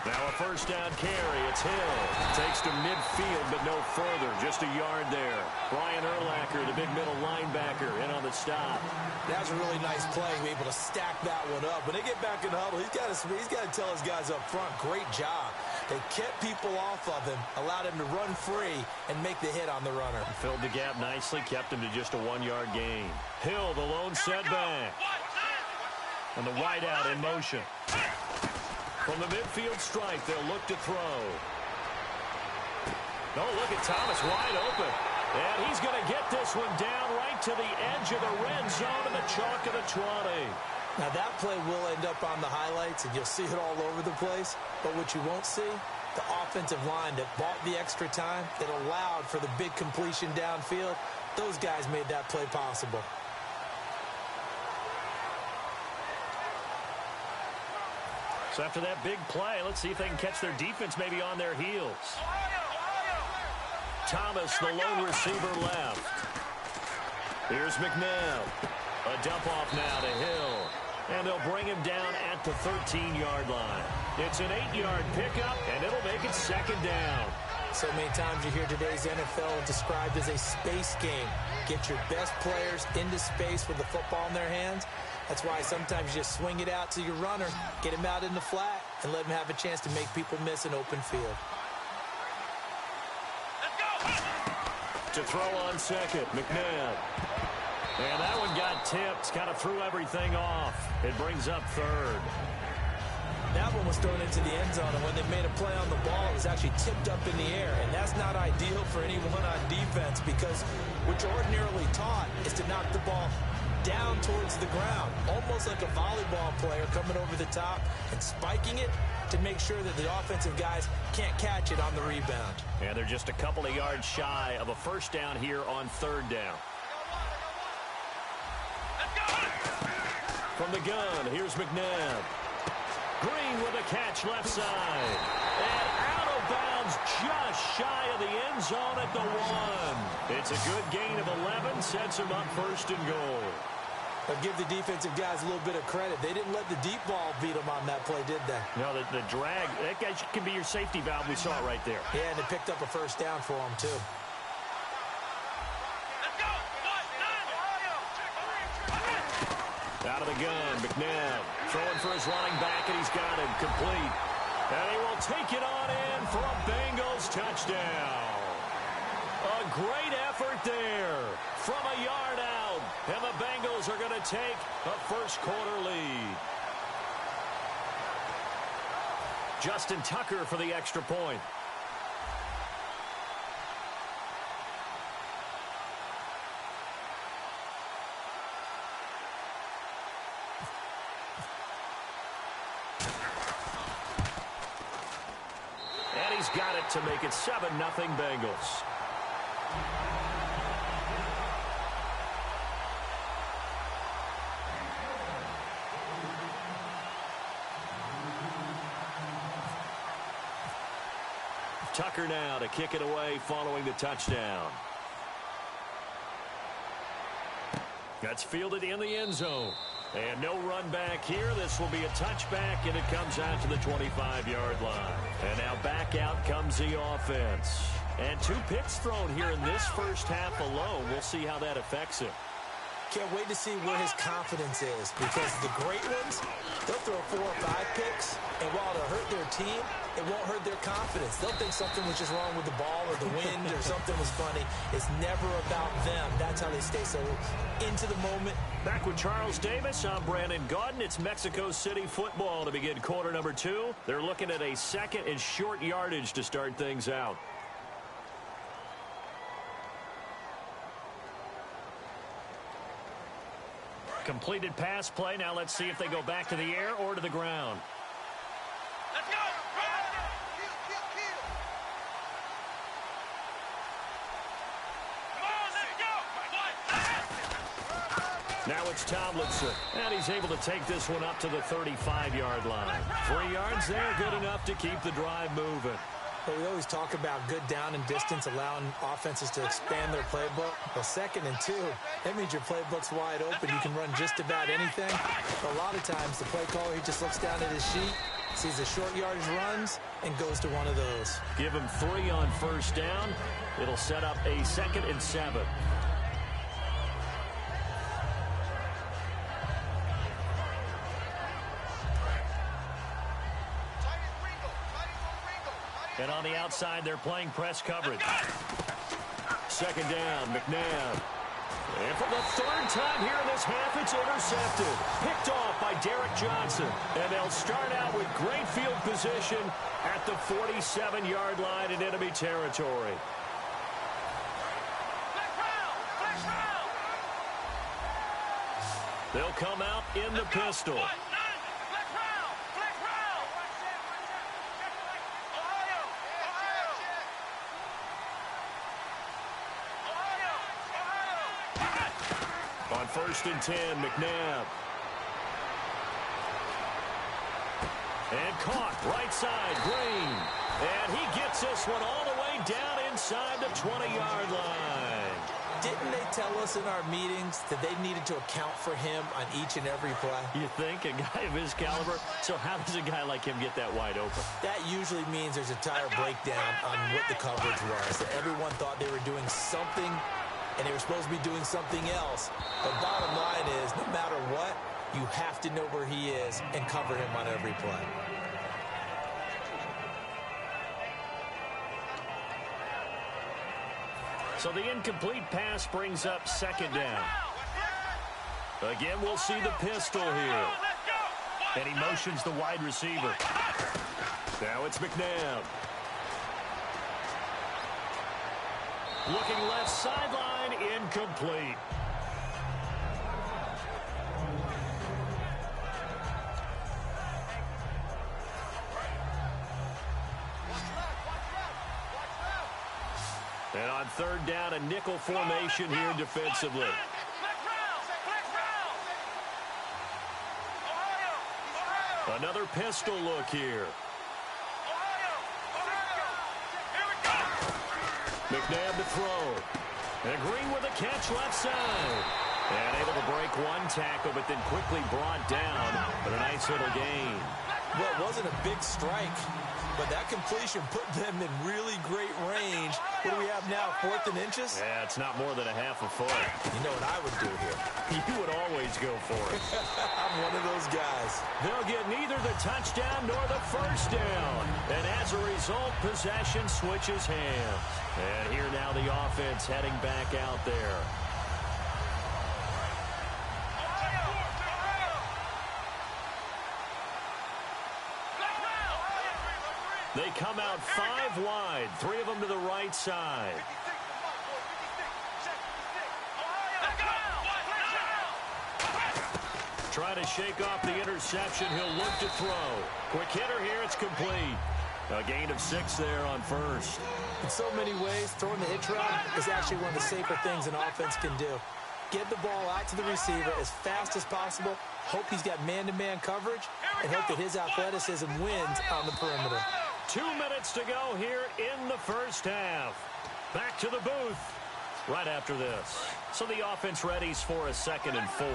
Now a first down carry. It's Hill. Takes to midfield, but no further. Just a yard there. Brian Urlacher, the big middle linebacker, in on the stop. That was a really nice play. We're able to stack that one up. When they get back in the huddle, he's got to tell his guys up front, great job. They kept people off of him, allowed him to run free, and make the hit on the runner. Filled the gap nicely, kept him to just a 1-yard gain. Hill, the lone setback. And the wideout in motion. From the midfield stripe, they'll look to throw. Oh, look at Thomas wide open. And he's going to get this one down right to the edge of the red zone of the chalk of the 20. Now, that play will end up on the highlights, and you'll see it all over the place. But what you won't see, the offensive line that bought the extra time, that allowed for the big completion downfield, those guys made that play possible. So after that big play, let's see if they can catch their defense maybe on their heels. Thomas, the lone receiver, left. Here's McNabb. A dump off now to Hill. And they'll bring him down at the 13-yard line. It's an 8-yard pickup, and it'll make it second down. So many times you hear today's NFL described as a space game. Get your best players into space with the football in their hands. That's why sometimes you just swing it out to your runner, get him out in the flat, and let him have a chance to make people miss an open field. Let's go! To throw on second, McNabb. And that one got tipped, kind of threw everything off. It brings up third. That one was thrown into the end zone, and when they made a play on the ball, it was actually tipped up in the air. And that's not ideal for anyone on defense because what you're ordinarily taught is to knock the ball down towards the ground, almost like a volleyball player coming over the top and spiking it to make sure that the offensive guys can't catch it on the rebound. And they're just a couple of yards shy of a first down here on third down. From the gun, here's McNabb. Green with a catch left side. And out of bounds just shy of the end zone at the 1. It's a good gain of 11, sets him up first and goal. I'll give the defensive guys a little bit of credit. They didn't let the deep ball beat them on that play, did they? No, the drag, that guy can be your safety valve. We saw it right there. Yeah, and they picked up a first down for them, too. Out of the gun, McNabb throwing for his running back, and he's got him complete. And he will take it on in for a Bengals touchdown. A great effort there from a yard out. And the Bengals are going to take a first-quarter lead. Justin Tucker for the extra point. And he's got it to make it 7-0 Bengals. Tucker now to kick it away following the touchdown. That's fielded in the end zone. And no run back here. This will be a touchback, and it comes out to the 25-yard line. And now back out comes the offense. And 2 picks thrown here in this first half alone. We'll see how that affects him. Can't wait to see where his confidence is because the great ones, they'll throw 4 or 5 picks, and while it'll hurt their team, it won't hurt their confidence. They'll think something was just wrong with the ball or the wind or something was funny. It's never about them. That's how they stay so into the moment. Back with Charles Davis, I'm Brandon Gaudin. It's Mexico City football to begin quarter number 2. They're looking at a second and short yardage to start things out. Completed pass play. Now let's see if they go back to the air or to the ground. Let's go! Now it's Tomlinson, and he's able to take this one up to the 35-yard line. 3 yards there, good enough to keep the drive moving. But we always talk about good down and distance, allowing offenses to expand their playbook. Well, 2nd and 2, that means your playbook's wide open. You can run just about anything. But a lot of times, the play caller, he just looks down at his sheet, sees the short yardage runs, and goes to one of those. Give him 3 on first down. It'll set up a 2nd and 7. And on the outside, they're playing press coverage. 2nd down, McNabb. And for the 3rd time here in this half, it's intercepted. Picked off by Derek Johnson. And they'll start out with great field position at the 47-yard line in enemy territory. They'll come out in the pistol. On 1st and 10, McNabb. And caught right side, Green. And he gets this one all the way down inside the 20-yard line. Didn't they tell us in our meetings that they needed to account for him on each and every play? You think? A guy of his caliber? So how does a guy like him get that wide open? That usually means there's a tire breakdown on what the coverage was. That everyone thought they were doing something, and they were supposed to be doing something else. But bottom line is, no matter what, you have to know where he is and cover him on every play. So the incomplete pass brings up second down. Again, we'll see the pistol here. And he motions the wide receiver. Now it's McNabb. Looking left sideline, incomplete. And on third down, a nickel formation here defensively. Another pistol look here. McNabb to throw. And Green with a catch left side. And able to break one tackle, but then quickly brought down. But a nice little gain. Well, it wasn't a big strike, but that completion put them in really great range. What do we have now, 4th and inches? Yeah, it's not more than a half a foot. You know what I would do here? You would always go for it. I'm one of those guys. They'll get neither the touchdown nor the first down. And as a result, possession switches hands. And here now the offense heading back out there. They come out 5 wide, 3 of them to the right side. Try to shake off the interception. He'll look to throw. Quick hitter here. It's complete. A gain of 6 there on first. In so many ways, throwing the hitch route is actually one of the safer things an offense can do. Get the ball out to the receiver as fast as possible, hope he's got man-to-man coverage, and hope that his athleticism wins on the perimeter. 2 minutes to go here in the first half. Back to the booth right after this. So the offense readies for a 2nd and 4.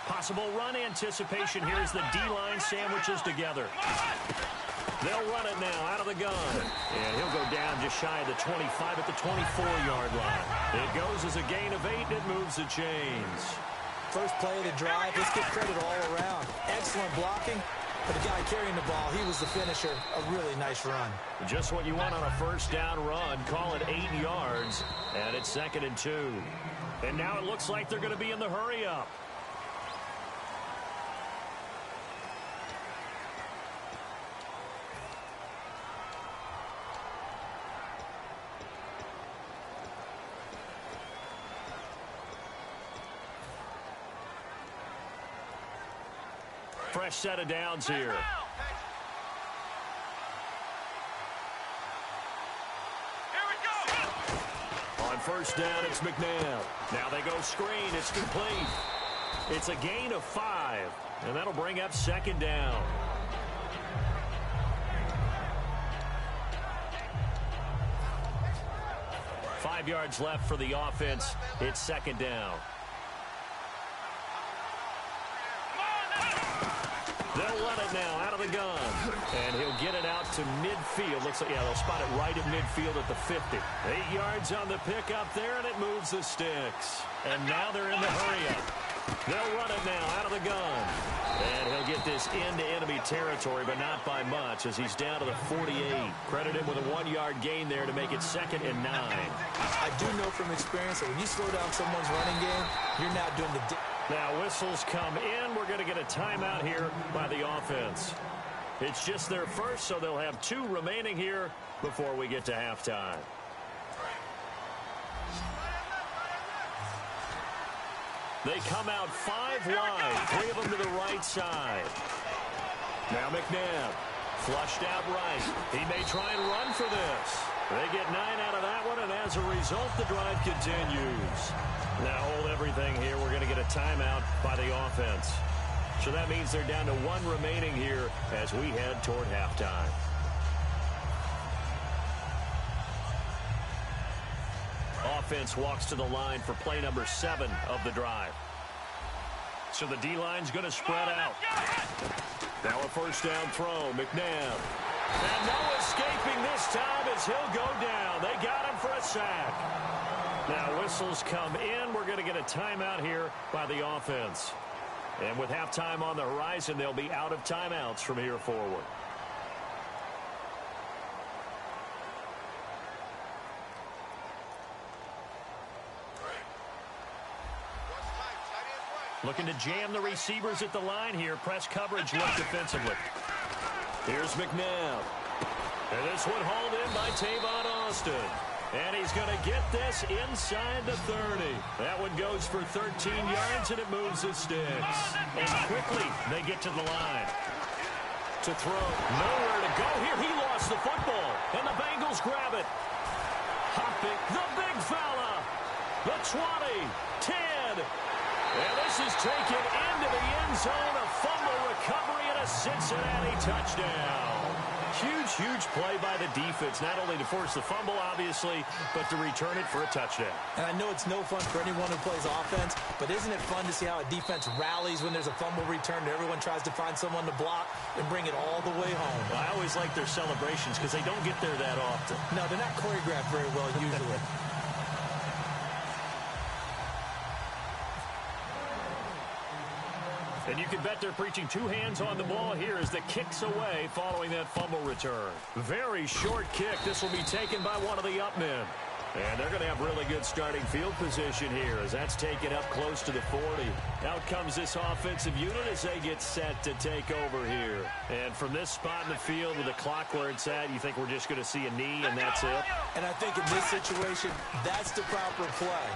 Possible run anticipation here as the D-line sandwiches together. They'll run it now out of the gun. And he'll go down just shy of the 25 at the 24-yard line. It goes as a gain of 8, and it moves the chains. First play of the drive, let's get credit all around. Excellent blocking. For the guy carrying the ball, he was the finisher. A really nice run. Just what you want on a first down run. Call it 8 yards, and it's 2nd and 2. And now it looks like they're going to be in the hurry-up. Fresh set of downs here. On first down, it's McNabb. Now they go screen. It's complete. It's a gain of 5, and that'll bring up 2nd down. Five yards left for the offense. It's 2nd down. They'll run it now out of the gun. And he'll get it out to midfield. Looks like, yeah, they'll spot it right at midfield at the 50. 8 yards on the pickup there, and it moves the sticks. And now they're in the hurry-up. They'll run it now out of the gun. And he'll get this into enemy territory, but not by much, as he's down to the 48. Credit him with a 1-yard gain there to make it 2nd and 9. I do know from experience that when you slow down someone's running game, you're not doing the... Now whistles come in. We're going to get a timeout here by the offense. It's just their first, so they'll have 2 remaining here before we get to halftime. They come out 5 wide, 3 of them to the right side. Now McNabb, flushed out right. He may try and run for this. They get 9 out of that one, and as a result, the drive continues. Now hold everything here. We're going to get a timeout by the offense. So that means they're down to 1 remaining here as we head toward halftime. offense walks to the line for play number 7 of the drive. So the D-line's going to spread out. Now a first down throw, McNabb. And no escaping this time as he'll go down. They got him for a sack. Now whistles come in. We're going to get a timeout here by the offense. And with halftime on the horizon, they'll be out of timeouts from here forward. Looking to jam the receivers at the line here. Press coverage look defensively. Here's McNabb. And this one hauled in by Tavon Austin. And he's going to get this inside the 30. That one goes for 13 yards, and it moves the sticks. And quickly, they get to the line. To throw. Nowhere to go here. He lost the football. And the Bengals grab it. Hopping. The big fella. The 20. 10. And this is taken into the end zone. A fumble recovery and a Cincinnati touchdown. Huge, huge play by the defense, not only to force the fumble, obviously, but to return it for a touchdown. And I know it's no fun for anyone who plays offense, but isn't it fun to see how a defense rallies when there's a fumble return and everyone tries to find someone to block and bring it all the way home? Well, I always like their celebrations because they don't get there that often. No, they're not choreographed very well usually. And you can bet they're preaching 2 hands on the ball here as the kick's away following that fumble return. Very short kick. This will be taken by one of the up men. And they're going to have really good starting field position here as that's taken up close to the 40. Out comes this offensive unit as they get set to take over here. And from this spot in the field with the clock where it's at, you think we're just going to see a knee and that's it? And I think in this situation, that's the proper play.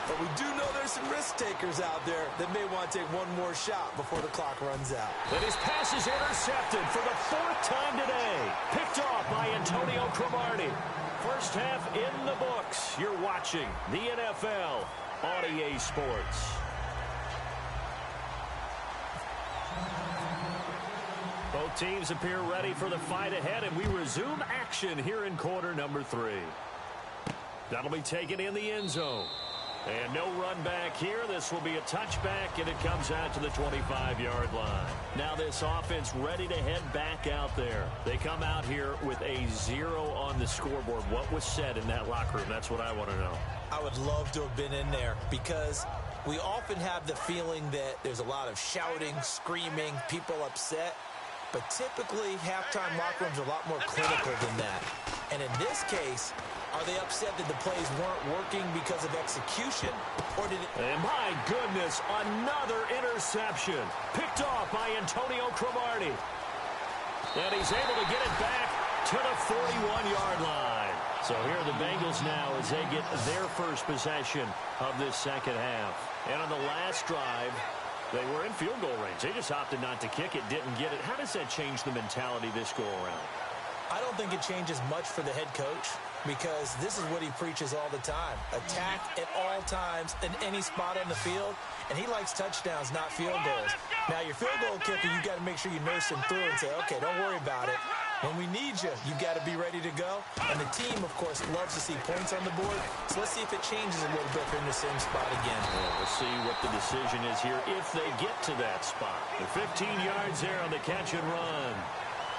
But we do know there's some risk takers out there that may want to take one more shot before the clock runs out. And his pass is intercepted for the 4th time today. Picked off by Antonio Cromartie. First half in the books. You're watching the NFL on EA Sports. Both teams appear ready for the fight ahead, and we resume action here in quarter number 3. That'll be taken in the end zone. And no run back here. This will be a touchback, and it comes out to the 25-yard line. Now this offense ready to head back out there. They come out here with a 0 on the scoreboard. What was said in that locker room? That's what I want to know. I would love to have been in there because we often have the feeling that there's a lot of shouting, screaming, people upset. But typically, halftime locker rooms are a lot more clinical than that. And in this case, are they upset that the plays weren't working because of execution? Or did it... And my goodness, another interception. Picked off by Antonio Cromartie. And he's able to get it back to the 41-yard line. So here are the Bengals now as they get their first possession of this second half. And on the last drive, they were in field goal range. They just opted not to kick it, didn't get it. How does that change the mentality this go around? I don't think it changes much for the head coach because this is what he preaches all the time. Attack at all times in any spot on the field, and he likes touchdowns, not field goals. Now, your field goal kicker, you got to make sure you nurse him through and say, okay, don't worry about it. When we need you, you got to be ready to go. And the team, of course, loves to see points on the board. So let's see if it changes a little bit if they're in the same spot again. Well, we'll see what the decision is here if they get to that spot. The 15 yards there on the catch and run.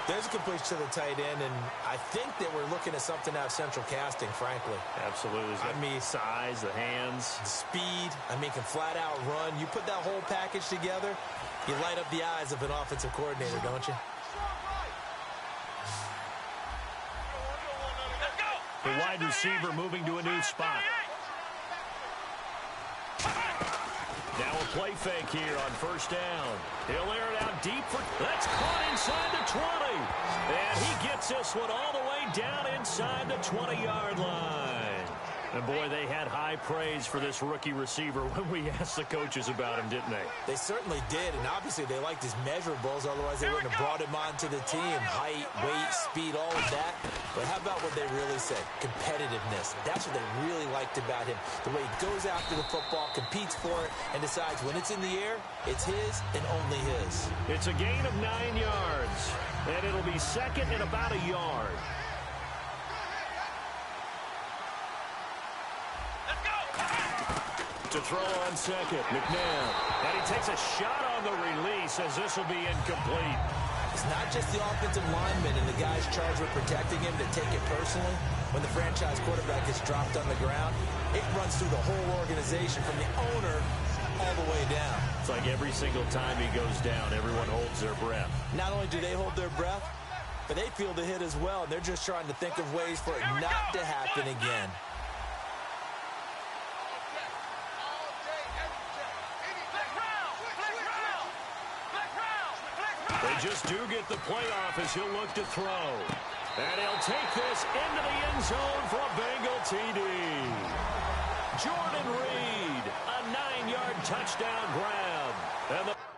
There's a completion to the tight end, and I think that we're looking at something out of Central Casting, frankly. Absolutely. I mean, size, the hands. The speed. I mean, can flat out run. You put that whole package together, you light up the eyes of an offensive coordinator, don't you? The wide receiver moving to a new spot. Now a play fake here on first down. He'll air it out deep for... That's caught inside the 20. And he gets this one all the way down inside the 20-yard line. And, boy, they had high praise for this rookie receiver when we asked the coaches about him, didn't they? They certainly did, and obviously they liked his measurables. Otherwise, they wouldn't have brought him onto the team. Height, weight, speed, all of that. But how about what they really said? Competitiveness. That's what they really liked about him. The way he goes after the football, competes for it, and decides when it's in the air, it's his and only his. It's a gain of 9 yards, and it'll be second and about a yard. To throw on second, McNabb. And he takes a shot on the release as this will be incomplete. It's not just the offensive linemen and the guys charged with protecting him that take it personally. When the franchise quarterback gets dropped on the ground, it runs through the whole organization from the owner all the way down. It's like every single time he goes down, everyone holds their breath. Not only do they hold their breath, but they feel the hit as well. They're just trying to think of ways for it not to happen again. They just do get the playoff as he'll look to throw. And he'll take this into the end zone for a Bengal TD. Jordan Reed, a 9-yard touchdown grab. And the